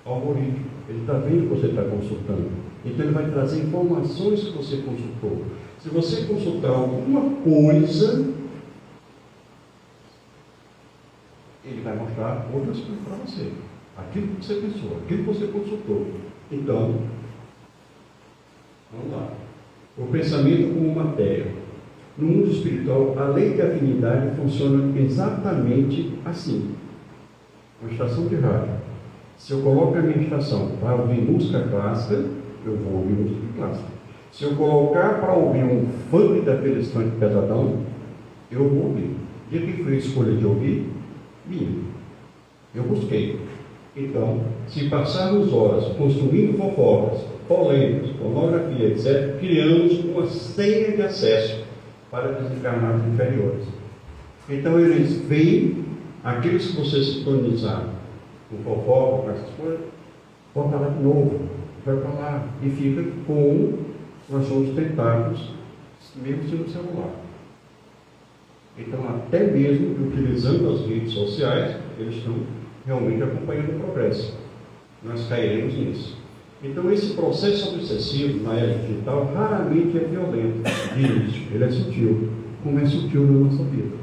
O algoritmo, ele está vendo que você está consultando. Então ele vai trazer informações que você consultou. Se você consultar alguma coisa, ele vai mostrar outras coisas para você. Aquilo que você pensou, aquilo que você consultou. Então, vamos lá. O pensamento como matéria. No mundo espiritual, a lei de afinidade funciona exatamente assim. Uma estação de rádio. Se eu coloco a minha estação para ouvir música clássica, eu vou ouvir música clássica. Se eu colocar para ouvir um funk daqueles funk pesadão, eu vou ouvir. E quem foi a escolha de ouvir? Minha. Eu busquei. Então, se passarmos horas construindo fofocas, polêmicas, pornografia, etc., criamos uma senha de acesso para desencarnados inferiores. Então, eles veem aqueles que você sintonizar com fofoca, com essas coisas, volta lá de novo, vai para lá e fica com nós somos tentados, mesmo sendo celular. Então, até mesmo utilizando as redes sociais, eles estão realmente acompanhando o progresso. Nós cairemos nisso. Então, esse processo obsessivo na era digital raramente é violento de início, ele é sutil, como é sutil na nossa vida.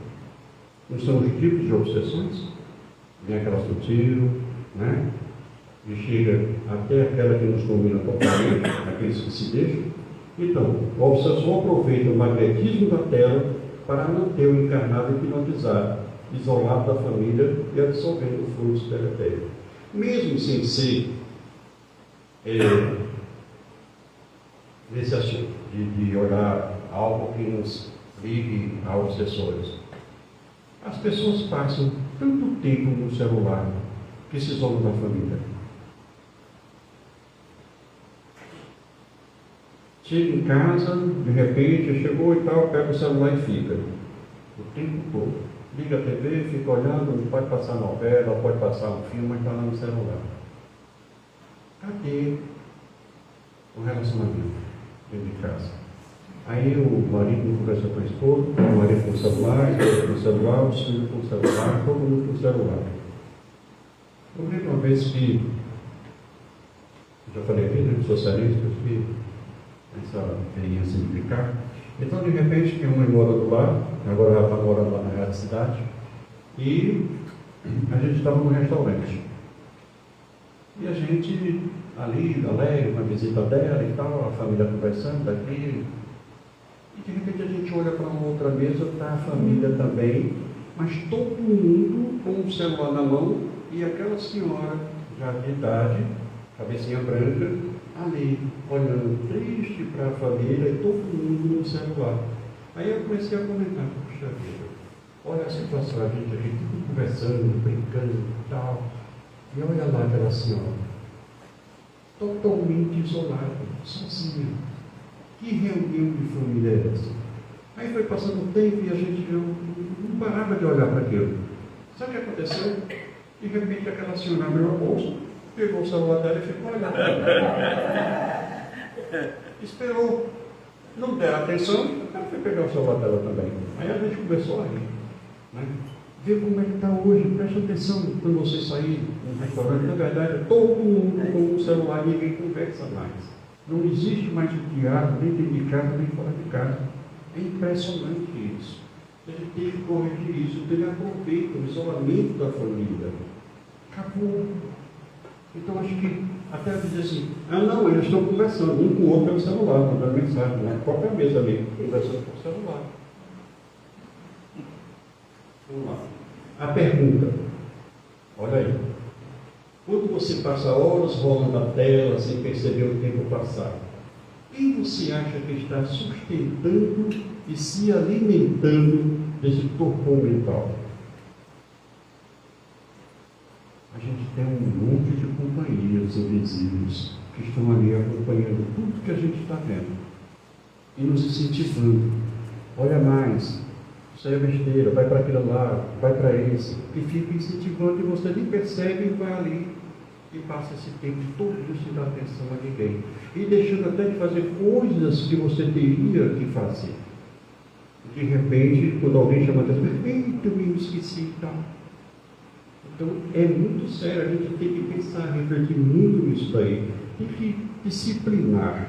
Não são os tipos de obsessões? Vem aquela sutil, né? E chega até aquela que nos domina totalmente, aqueles que se deixam. Então, o obsessor aproveita o magnetismo da tela para manter o encarnado hipnotizado, isolado da família e absorvendo o fluxo deletério. Mesmo sem ser nesse assunto de olhar algo que nos ligue a obsessores. As pessoas passam tanto tempo no celular que se isolam da família. Chega em casa, de repente, chegou e tal, pega o celular e fica. O tempo todo. Liga a TV, fica olhando, não pode passar novela, pode passar um filme, mas está lá no celular. Cadê o relacionamento dentro de casa? Aí o marido não conversa com a esposa, o marido com o celular, a esposa com o celular, os filhos com o celular, todo mundo com o celular. Eu lembro uma vez que, já falei aqui, né, socialistas, que essa veinha simplificar. Então, de repente, tinha uma mora do lado, agora ela está morando lá na área da cidade, e a gente estava num restaurante. E a gente ali, alegre, uma visita dela e tal, a família conversando daqui. E de repente a gente olha para uma outra mesa, está a família também, mas todo mundo com o celular na mão e aquela senhora já de idade, cabecinha branca, ali, olhando triste para a família e todo mundo no celular. Aí eu comecei a comentar, puxa vida, olha a situação, a gente aqui tudo conversando, brincando e tal, e olha lá aquela senhora, totalmente isolada, sozinha. Que reunião de família é essa? Aí foi passando o tempo e a gente não parava de olhar para aquilo. Sabe o que aconteceu? De repente aquela senhora abriu a bolsa, pegou o celular dela e ficou olhando. Esperou. Não deram atenção, ela foi pegar o celular dela também. Aí a gente começou a rir. Né? Vê como é que está hoje, preste atenção quando você sair no restaurante. Na verdade, todo mundo com o celular, ninguém conversa mais. Não existe mais o diálogo, nem dentro de casa, nem fora de casa. É impressionante isso. A gente tem que corrigir isso, tem que aproveitar o isolamento da família. Acabou. Então acho que até dizer assim, não, eles estão conversando, um com o outro pelo celular, mandando mensagem, na própria mesa ali, conversando por celular. Vamos lá. A pergunta, olha aí. Quando você passa horas rolando a tela sem perceber o tempo passar, quem você acha que está sustentando e se alimentando desse torpor mental? A gente tem um monte de companhias invisíveis que estão ali acompanhando tudo que a gente está vendo e nos incentivando. Olha mais, isso aí é besteira, vai para aquilo lá, vai para esse, e fica incentivando e você nem percebe e vai ali e passa esse tempo todo sem dar atenção a ninguém e deixando até de fazer coisas que você teria que fazer. De repente, quando alguém chama a atenção, eita, eu me esqueci e tal. Então é muito sério, a gente tem que pensar, refletir muito nisso daí, tem que disciplinar,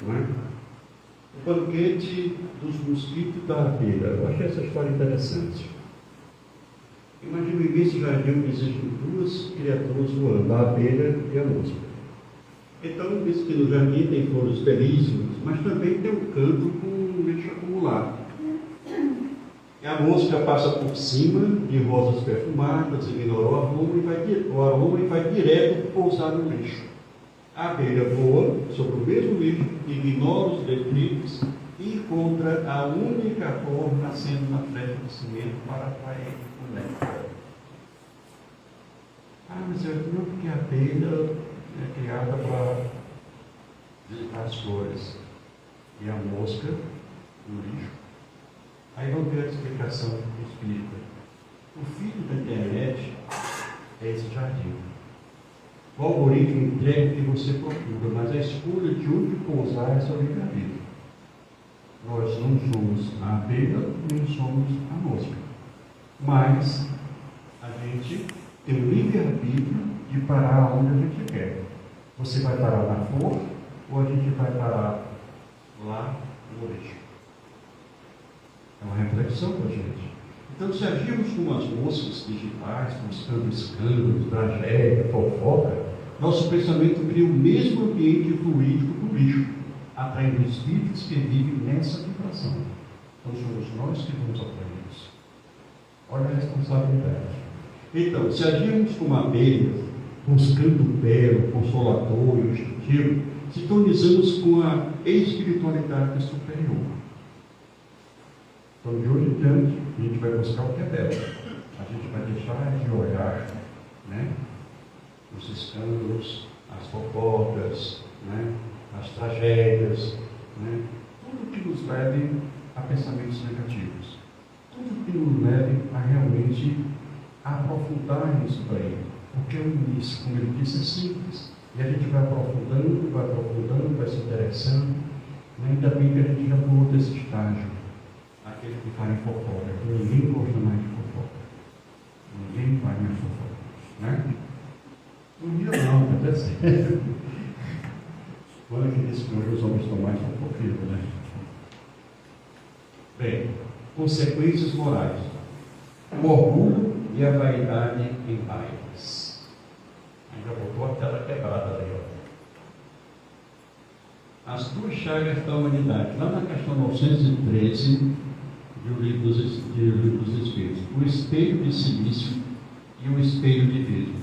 não é? O banquete dos mosquitos da abelha. Eu achei essa história interessante. Imagina um imenso jardim onde existem duas criaturas voando, a abelha e a mosca. Então, diz que no jardim tem flores belíssimas, mas também tem um canto com lixo acumulado. E a mosca passa por cima de rosas perfumadas, ignora o aroma e vai direto pousar no lixo. A abelha voa sobre o mesmo lixo, ignora os detritos e encontra a única flor nascendo na flecha de cimento para atrair o néctar. Mas eu não, porque a abelha é criada para visitar as flores e a mosca no lixo. Aí vamos ver a explicação espírita. O filho da internet é esse jardim. O algoritmo entrega o que você procura, mas a escolha de onde pousar é só livre-arbítrio. Nós não somos a abelha, nem somos a mosca. Mas a gente tem o livre-arbítrio de parar onde a gente quer. Você vai parar na flor ou a gente vai parar lá no lixo? É uma reflexão para a gente. Então, se agirmos como as moscas digitais, buscando escândalos, tragédia, fofoca, nosso pensamento cria o mesmo ambiente fluídico do lixo, atraindo espíritos que vivem nessa vibração. Então, somos nós que vamos atrair isso. Olha a responsabilidade. Então, se agirmos como abelhas, buscando o belo, o consolador e o instrutivo, sintonizamos com a espiritualidade superior. Então, de hoje em diante, a gente vai buscar o que é belo. A gente vai deixar de olhar, né, os escândalos, as fofocas, né, as tragédias, né, tudo que nos leve a pensamentos negativos. Tudo que nos leve a realmente aprofundar nisso daí. Porque o início, como ele disse, é simples. E a gente vai aprofundando, vai se interessando. Né? Ainda bem que a gente já pulou desse estágio. Aquele que fala em fofoca, que ninguém gosta mais de fofoca. Ninguém faz mais fofoca. Né? Um dia não, mas é assim. Quando a gente diz que hoje os homens estão mais fofoqueiros, né? Bem, consequências morais. O orgulho e a vaidade em paz. Ainda botou a tela quebrada ali, ó. as duas chagas da humanidade, lá na questão 913 do Livro dos Espíritos, o espelho de silício e o espelho de vidro.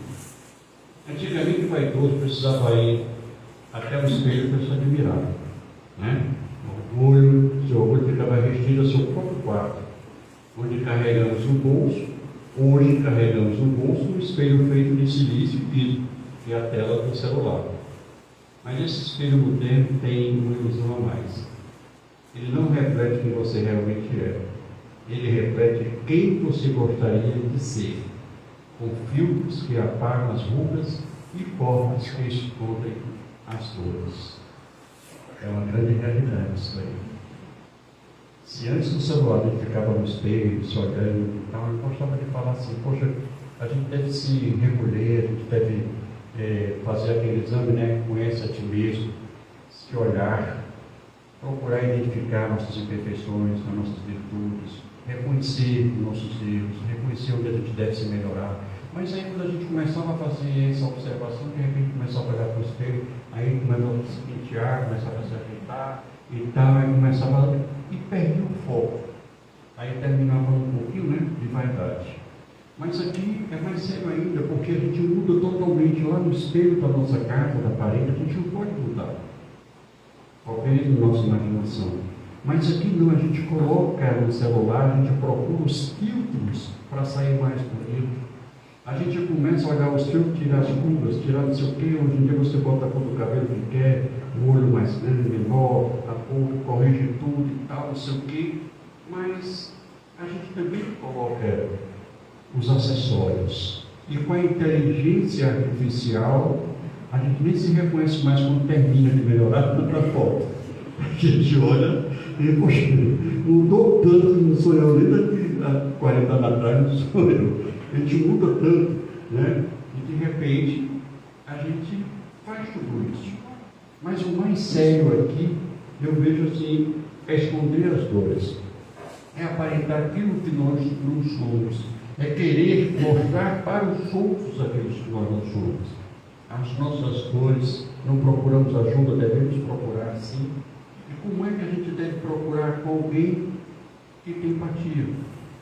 Antigamente o vaidoso precisava ir até o espelho para se admirar, né? Seu orgulho ficava restrito ao seu próprio quarto, onde carregamos um bolso. Hoje carregamos no bolso um espelho feito de silício e vidro, que é a tela do celular. Mas esse espelho moderno tem uma ilusão a mais. Ele não reflete quem você realmente é. Ele reflete quem você gostaria de ser, com filtros que apagam as rugas e formas que escondem as dores. É uma grande realidade isso aí. Se antes do celular a gente ficava no espelho, se olhando e tal, eu gostava de falar assim, poxa, a gente deve se recolher, a gente deve fazer aquele exame, né? Conhece a ti mesmo, se olhar, procurar identificar nossas imperfeições, nossas virtudes, reconhecer nossos erros, reconhecer onde a gente deve se melhorar. Mas aí quando a gente começava a fazer essa observação, de repente começava a olhar para o espelho, aí começava a se pentear, começava a se ajeitar e tal, aí começava e perdia o foco. Aí terminava um pouquinho, né, de vaidade. Mas aqui é mais sério ainda, porque a gente muda totalmente lá no espelho da nossa casa, da parede, a gente não pode mudar. Talvez na nossa imaginação. Mas aqui não, a gente coloca no celular, a gente procura os filtros para sair mais bonito. A gente começa a olhar os filtros, tirar as rugas, tirar não sei o quê. Hoje em dia você bota a cor do cabelo que quer, o olho mais grande, menor, a cor, corrige tudo e tal, não sei o quê. Mas a gente também coloca os acessórios. E com a inteligência artificial, a gente nem se reconhece mais quando termina de melhorar tanta foto. A gente olha e, poxa, mudou tanto, não sou eu, nem daqui a 40 anos atrás, não sou eu. A gente muda tanto, né? E de repente a gente faz tudo isso. Mas o mais sério aqui, eu vejo assim, é esconder as dores, é aparentar aquilo que nós não somos, é querer mostrar para os outros aqueles que nós não somos. As nossas dores, não procuramos ajuda, devemos procurar sim. E como é que a gente deve procurar com alguém que tem empatia?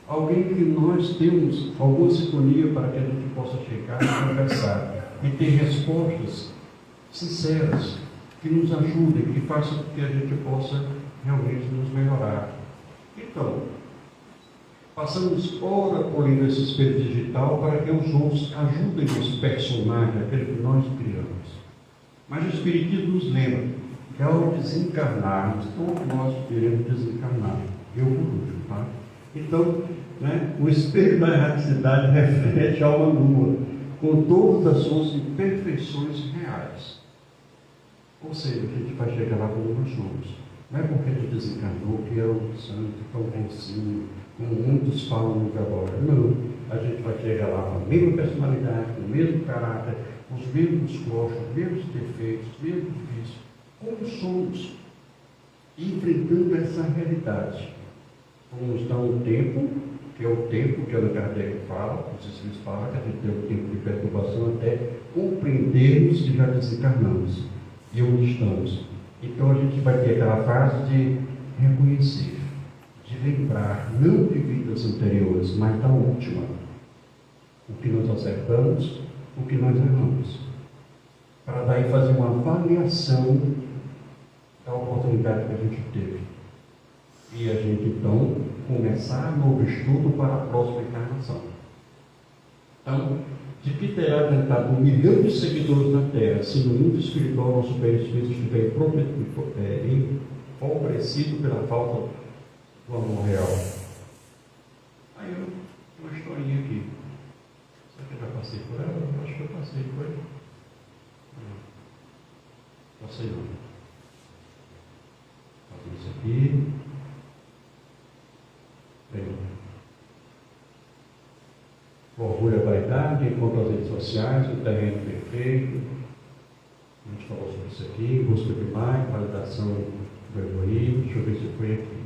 Alguém que nós temos alguma sintonia para que a gente possa chegar e conversar e ter respostas sinceras, que nos ajudem, que façam com que a gente possa realmente nos melhorar. Então, passamos hora polindo esse espelho digital para que os outros ajudem esse personagem, aquele que nós criamos. Mas o Espiritismo nos lembra que ao desencarnarmos, todos nós queremos desencarnar. Eu por último, tá? Então, né, o espelho da erraticidade reflete a alma nua, com todas as suas imperfeições reais. Ou seja, a gente vai chegar lá como nós somos. Não é porque a gente desencarnou que é um santo tão bonzinho, como muitos falam no agora. Não. A gente vai chegar lá com a mesma personalidade, com o mesmo caráter, com os mesmos gostos, os mesmos defeitos, os mesmos vícios, como somos, enfrentando essa realidade. Vamos dar um tempo, que é o tempo que Allan Kardec fala, os Espíritos falam, que a gente tem um tempo de perturbação até compreendermos que já desencarnamos e onde estamos. Então a gente vai ter aquela fase de reconhecer, de lembrar, não de vidas anteriores, mas da última. O que nós acertamos, o que nós erramos. Para daí fazer uma avaliação da oportunidade que a gente teve. E a gente então começar novo estudo para a próxima encarnação. Então, de que terá adiantado 1 milhão de seguidores na Terra, se no mundo espiritual nosso perispírito estiver empobrecido pela falta do amor real? Aí uma historinha aqui. Será que eu já passei por ela? Eu acho que eu passei por ela. Não passei não. Fazer isso aqui. Bem. Orgulho e vaidade, enquanto as redes sociais, o terreno perfeito. A gente falou sobre isso aqui, busca de mais, validação do egoísmo. Deixa eu ver se foi aqui.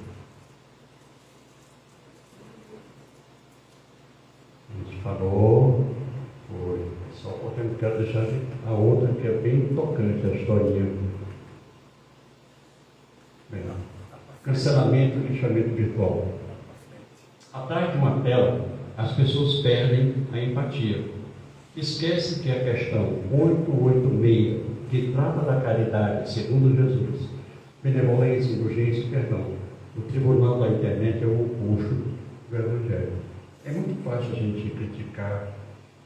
A gente falou, foi. Só porque eu não quero deixar a outra que é bem tocante, a historinha. cancelamento e lixamento virtual. Atrás de uma tela, as pessoas perdem a empatia. Esquece que a questão 886, que trata da caridade, segundo Jesus, benevolência, indulgência e perdão, o tribunal da internet é o oposto do Evangelho. É muito fácil a gente criticar,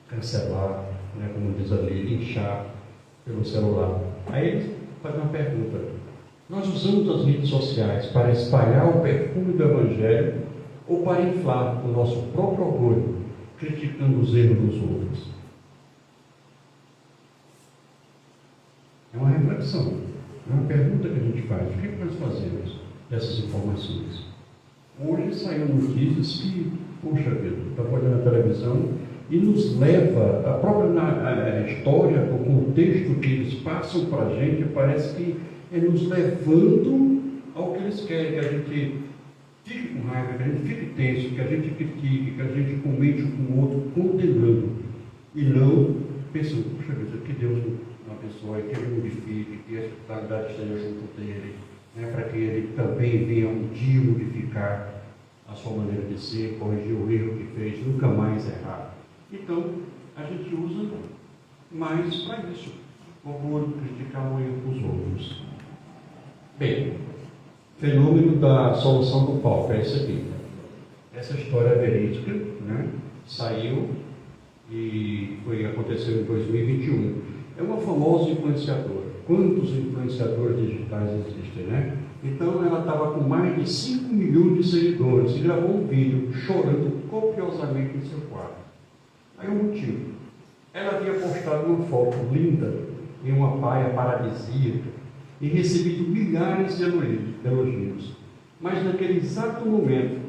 cancelar, né, como diz ali, linchar pelo celular. Aí ele faz uma pergunta: nós usamos as redes sociais para espalhar o perfume do Evangelho ou para inflar o nosso próprio orgulho, criticando os erros dos outros? É uma reflexão, é uma pergunta que a gente faz. O que nós fazemos dessas informações? Hoje saíram notícias que, poxa vida, estava olhando a televisão e nos leva, a própria história, o contexto que eles passam para a gente, parece que é nos levando ao que eles querem, que a gente fique com raiva, que a gente fique tenso, que a gente critique, que a gente comente um com o outro, condenando, e não pensando, puxa vida, que Deus abençoe, que ele modifique, que a espiritualidade esteja junto dele, né, para que ele também venha um dia modificar a sua maneira de ser, corrigir o erro que fez, nunca mais errar. Então, a gente usa mais para isso, orgulho, criticar o erro dos outros. Bem, fenômeno da solução do palco é esse aqui. Essa história é verídica, né? Saiu e aconteceu em 2021. É uma famosa influenciadora. Quantos influenciadores digitais existem, né? Então ela estava com mais de 5 milhões de seguidores e gravou um vídeo chorando copiosamente em seu quarto. Aí o motivo: ela havia postado uma foto linda em uma praia paradisíaca e recebido milhares de elogios. Mas naquele exato momento,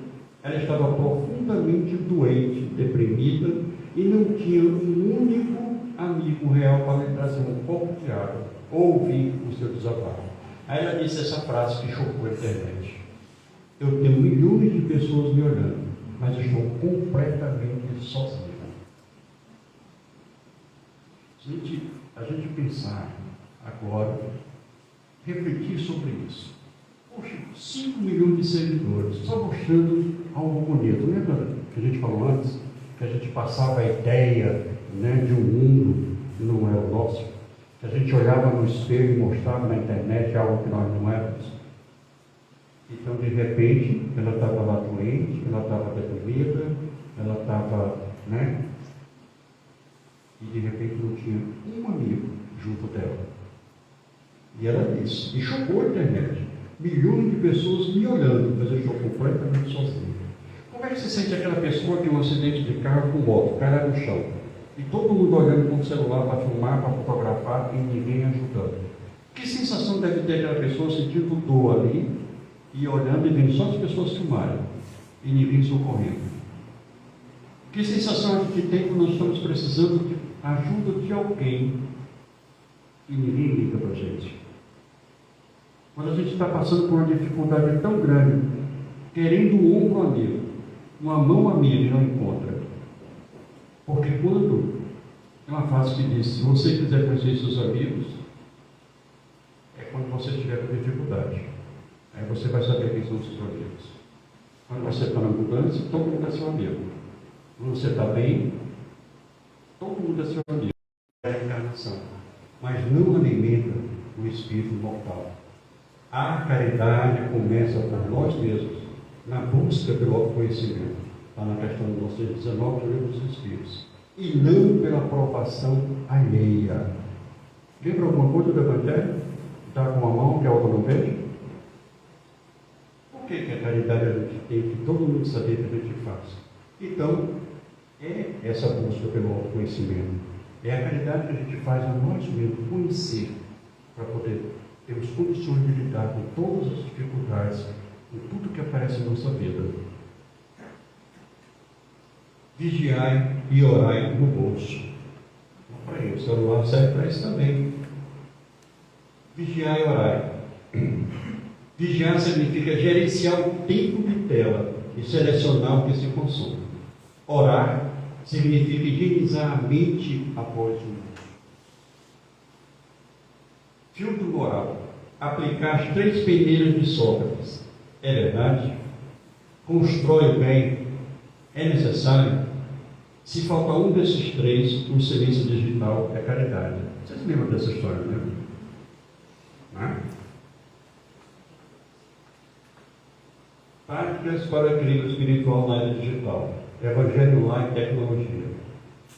ela estava profundamente doente, deprimida e não tinha um único amigo real para lhe trazer um copo de água ou ouvir o seu desabafo. Aí ela disse essa frase que chocou a internet: eu tenho milhões de pessoas me olhando, mas estou completamente sozinha. A gente pensar agora, refletir sobre isso. Poxa, 5 milhões de seguidores, só mostrando algo bonito. Lembra que a gente falou antes? Que a gente passava a ideia, né, de um mundo que não é o nosso? Que a gente olhava no espelho e mostrava na internet algo que nós não éramos? Então, de repente, ela estava lá doente, ela estava deprimida, ela estava, né? E de repente não tinha um amigo junto dela. E ela disse, e chocou a internet: milhões de pessoas me olhando, mas eu estou completamente sozinho. Como é que se sente aquela pessoa que tem um acidente de carro com moto, cai lá no chão, e todo mundo olhando com o celular para filmar, para fotografar, e ninguém ajudando? Que sensação deve ter aquela pessoa sentindo dor ali, e olhando e vendo só as pessoas filmarem, e ninguém socorrendo? Que sensação a gente tem quando nós estamos precisando de ajuda de alguém e ninguém liga para a gente? Quando a gente está passando por uma dificuldade tão grande, querendo um ombro amigo, uma mão amiga e não encontra. Porque quando, é uma frase que diz: se você quiser conhecer seus amigos, é quando você estiver com dificuldade. Aí você vai saber quem são os seus amigos. Quando você está na mudança, todo mundo é seu amigo. Quando você está bem, todo mundo é seu amigo. É a encarnação. Mas não alimenta o espírito mortal. A caridade começa por nós mesmos, na busca pelo autoconhecimento. Está na questão de 1919 do Livro dos Espíritos. E não pela aprovação alheia. Lembra alguma coisa do Evangelho? Está com uma mão que a outra não veja? Por que a caridade a gente tem que todo mundo saber que a gente faz? Então, é essa busca pelo autoconhecimento. É a caridade que a gente faz a nós mesmos conhecer, para poder termos condições de lidar com todas as dificuldades, com tudo que aparece em nossa vida. Vigiai e orai no bolso. Para aí, o celular serve para isso também. Vigiai e orai. Vigiar significa gerenciar o tempo de tela e selecionar o que se consome. Orar significa higienizar a mente após o uso. Filtro moral: aplicar as 3 peneiras de Sócrates. é verdade, constrói bem, é necessário. Se falta um desses três, um serviço digital é caridade. Vocês lembram dessa história, né? Práticas para equilíbrio espiritual na era digital. Evangelho lá e tecnologia.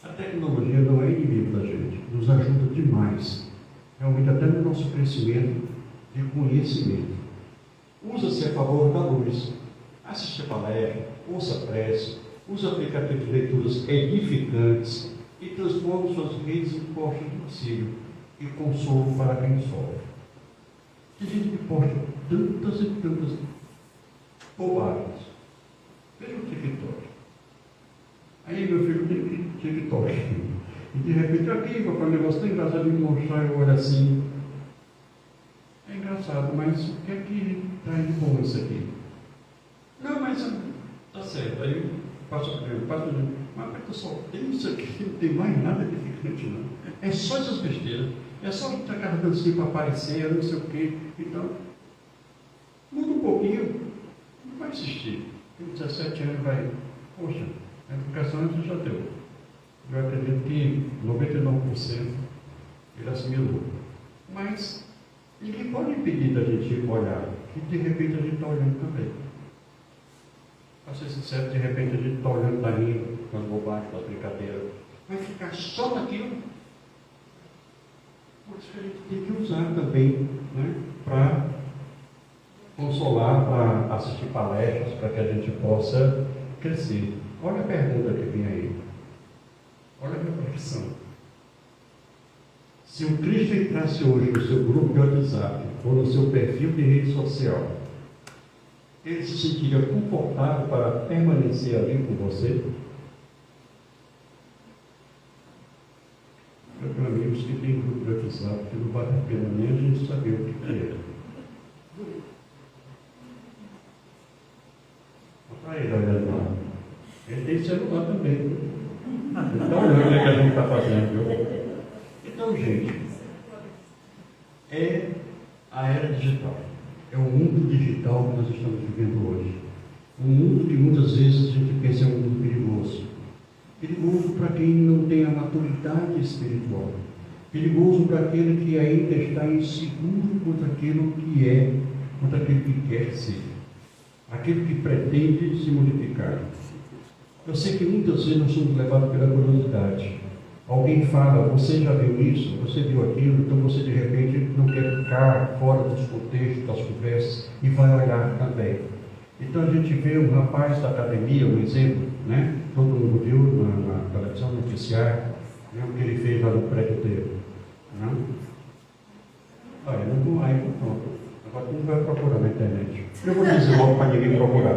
A tecnologia não é inimigo da gente, nos ajuda demais. Realmente até no nosso crescimento de conhecimento. Usa-se a favor da luz. Assiste a palestra, ouça a prece, use aplicativos de leituras edificantes e transforme suas redes em postos de auxílio e consolo para quem sofre. Tem gente que posta tantas e tantas bobagens. Veja o TikTok. Aí meu filho tem TikTok. E de repente, aqui, papai, o negócio tão engraçado de mostrar, eu olho assim. É engraçado, mas o que é que traz de bom isso aqui? Não, mas tá certo. Aí eu passo a primeiro, mas pessoal, tem isso aqui, não tem mais nada de ficante, não. É só essas besteiras. É só estar carregando assim para aparecer, não sei o quê. Então, muda um pouquinho, não vai assistir. Tem 17 anos, vai. Poxa, a educação você já deu. Eu acredito que 99% ele assimilou. Mas ninguém pode impedir da gente olhar, que de repente a gente está olhando também. Para ser sincero, de repente a gente está olhando, está rindo, com as bobagens, com as brincadeiras. Vai ficar só naquilo. Por isso que a gente tem que usar também, né, para consolar, para assistir palestras, para que a gente possa crescer. Olha a pergunta que vem aí. Olha a reflexão. Se o Cristo entrasse hoje no seu grupo de WhatsApp ou no seu perfil de rede social, ele se sentiria confortável para permanecer ali com você? Eu tenho amigos que têm grupo de WhatsApp que não vale a pena nem a gente saber o que é. Olha ele olhando lá. Ele tem celular também. Então, olha o que a gente está fazendo, viu? Então, gente, é a era digital. É o mundo digital que nós estamos vivendo hoje. Um mundo que muitas vezes a gente pensa é um mundo perigoso. Perigoso para quem não tem a maturidade espiritual. Perigoso para aquele que ainda está inseguro contra aquilo que é, contra aquilo que quer ser. Aquele que pretende se modificar. Eu sei que muitas vezes nós somos levados pela curiosidade. Alguém fala, você já viu isso, você viu aquilo, então você de repente não quer ficar fora dos contextos, das conversas e vai olhar também. Então a gente vê um rapaz da academia, um exemplo, né? Todo mundo viu na televisão, no noticiário, né? O que ele fez lá no prédio dele. Né? Aí pronto. Agora tu não vai procurar na internet. Eu vou dizer logo para ninguém procurar.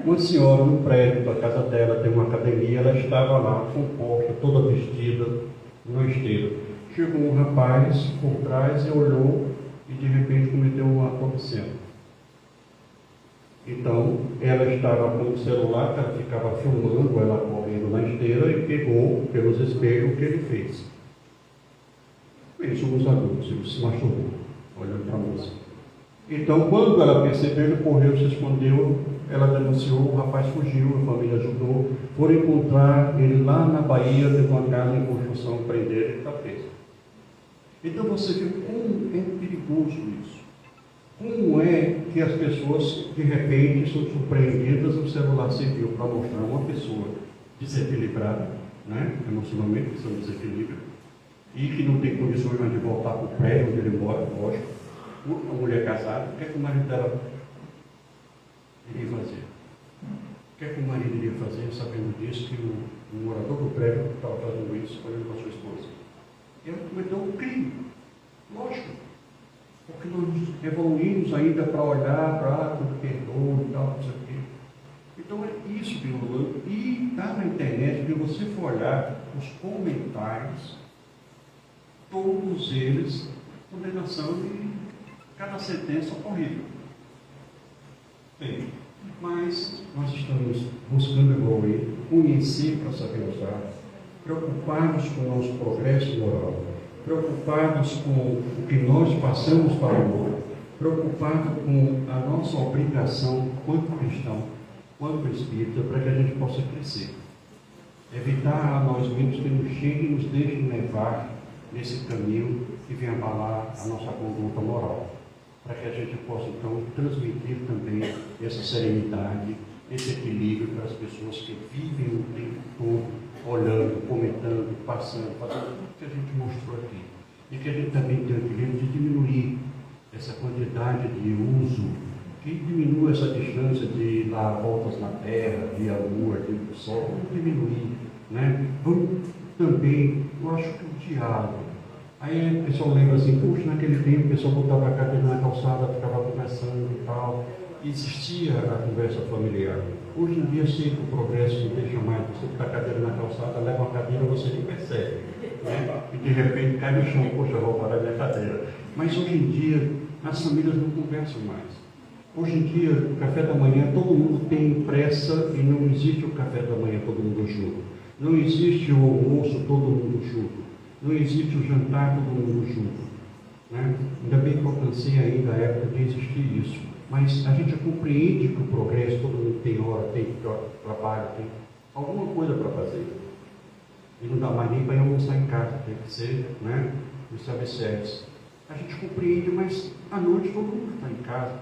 Uma senhora no prédio da casa dela tem uma academia, ela estava lá composta, toda vestida, numa esteira. Chegou um rapaz por trás e olhou e de repente cometeu um ato obsceno. Então, ela estava com o celular, que ela ficava filmando ela correndo na esteira e pegou pelos espelhos o que ele fez. Eles somos adultos, ele se machucou, olhando para a moça. Então, quando ela percebeu, ele correu, se escondeu, ela denunciou, o rapaz fugiu, a família ajudou, foram encontrar ele lá na Bahia, teve uma casa em construção, prender ele e está preso. Então você vê como é perigoso isso. Como é que as pessoas, de repente, são surpreendidas, o celular serviu para mostrar uma pessoa desequilibrada, né, emocionalmente, que são desequilíbrio, e que não tem condições mais de voltar para o prédio onde ele mora, lógico, uma mulher casada, o que é que o marido dela iria fazer? O que é que o marido iria fazer, sabendo disso, que o morador do prédio estava fazendo isso, olhando para sua esposa? Ele cometeu um crime, lógico, porque nós evoluímos ainda para olhar para tudo perdoa e tal, não sei o quê. Então é isso que rolando. E está na internet, se você for olhar os comentários, todos eles, condenação de cada sentença horrível. Bem, mas nós estamos buscando evoluir, conhecer para saber usar, preocupados com o nosso progresso moral, preocupados com o que nós passamos para o outro, preocupado com a nossa obrigação quanto cristão, quanto espírita, para que a gente possa crescer. Evitar a nós mesmos que nos cheguem e nos deixem levar nesse caminho que vem abalar a nossa conduta moral, para que a gente possa então transmitir também essa serenidade, esse equilíbrio para as pessoas que vivem o tempo todo olhando, comentando, passando, fazendo tudo que a gente mostrou aqui. E que a gente também tenha o equilíbrio de diminuir essa quantidade de uso, que diminua essa distância de ir lá voltas na Terra, via Lua, via o Sol, vamos diminuir, né? Vamos também, eu acho que o diálogo. Aí o pessoal lembra assim, puxa, naquele tempo o pessoal botava a cadeira na calçada, ficava conversando e tal. Existia a conversa familiar. Hoje em dia, sei que o progresso não deixa mais você botar a cadeira na calçada, leva uma cadeira, você nem percebe, né? E de repente cai no chão, poxa, eu vou parar minha cadeira. Mas hoje em dia, as famílias não conversam mais. Hoje em dia, o café da manhã, todo mundo tem pressa e não existe o café da manhã todo mundo junto. Não existe o almoço todo mundo junto. Não existe o jantar todo mundo junto. Né? Ainda bem que eu alcancei ainda a época de existir isso. Mas a gente compreende que o progresso, todo mundo tem hora, tem trabalho, tem alguma coisa para fazer. E não dá mais nem para ir almoçar em casa, tem que ser, né, nos serviços. A gente compreende, mas à noite todo mundo está em casa.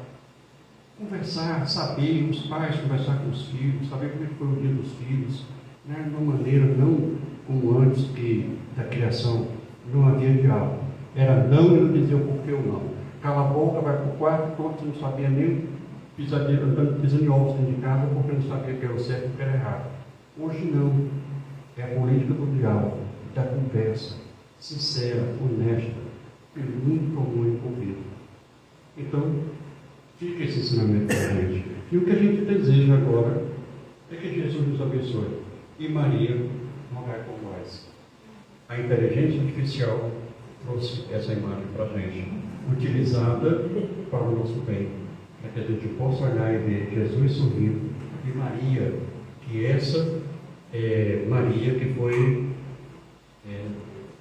Conversar, saber, os pais conversar com os filhos, saber como é que foi o dia dos filhos, né, de uma maneira não como antes da criação, não havia diálogo. Era não e não dizia o porquê ou não. Cala a boca, vai para o quarto, todo você não sabia nem pisando em ovos dentro de casa porque não sabia o que era o certo e o que era errado. Hoje não. É a política do diálogo, da conversa, sincera, honesta, pelo muito comum envolvido. Então, fica esse ensinamento para a gente. E o que a gente deseja agora é que Jesus nos abençoe. E Maria, rogai por nós. A inteligência artificial trouxe essa imagem para a gente, utilizada para o nosso bem, para que a gente possa olhar e ver Jesus sorrindo e Maria, que essa é Maria que foi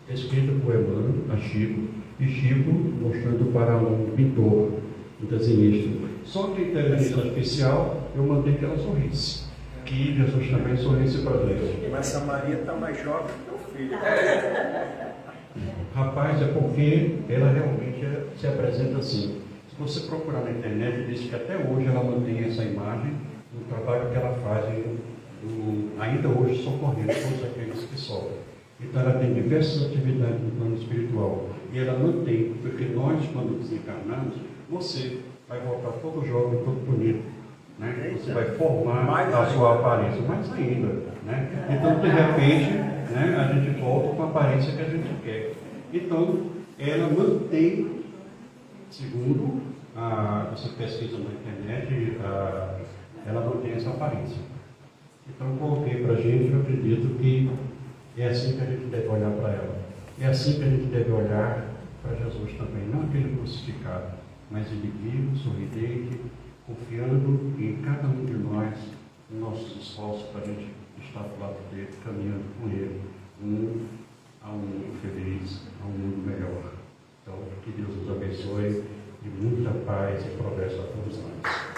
escrita por Emmanuel a Chico, e Chico mostrando para um pintor, um desenhista. Só que a inteligência artificial eu mandei que ela sorrisse, que Jesus também sorrisse para gente. Mas a Maria está mais jovem que o filho. Rapaz, é porque ela realmente se apresenta assim. Se você procurar na internet, diz que até hoje ela mantém essa imagem no trabalho que ela faz, ainda hoje socorrendo todos aqueles que sofrem. Então ela tem diversas atividades no plano espiritual. E ela mantém, porque nós, quando desencarnamos, você vai voltar todo jovem, todo bonito. Né? Você vai formar a sua aparência, mais ainda. Né? Então, de repente, né, a gente volta com a aparência que a gente quer. Então, ela mantém, segundo você pesquisa na internet, ela mantém essa aparência. Então, eu coloquei para a gente, eu acredito que é assim que a gente deve olhar para ela. É assim que a gente deve olhar para Jesus também, não aquele crucificado, mas ele vivo, sorridente, confiando em cada um de nós, nos nossos esforços para a gente estar do lado dele, caminhando com ele, a um mundo feliz, a um mundo melhor. Então, que Deus nos abençoe e muita paz e progresso a todos nós.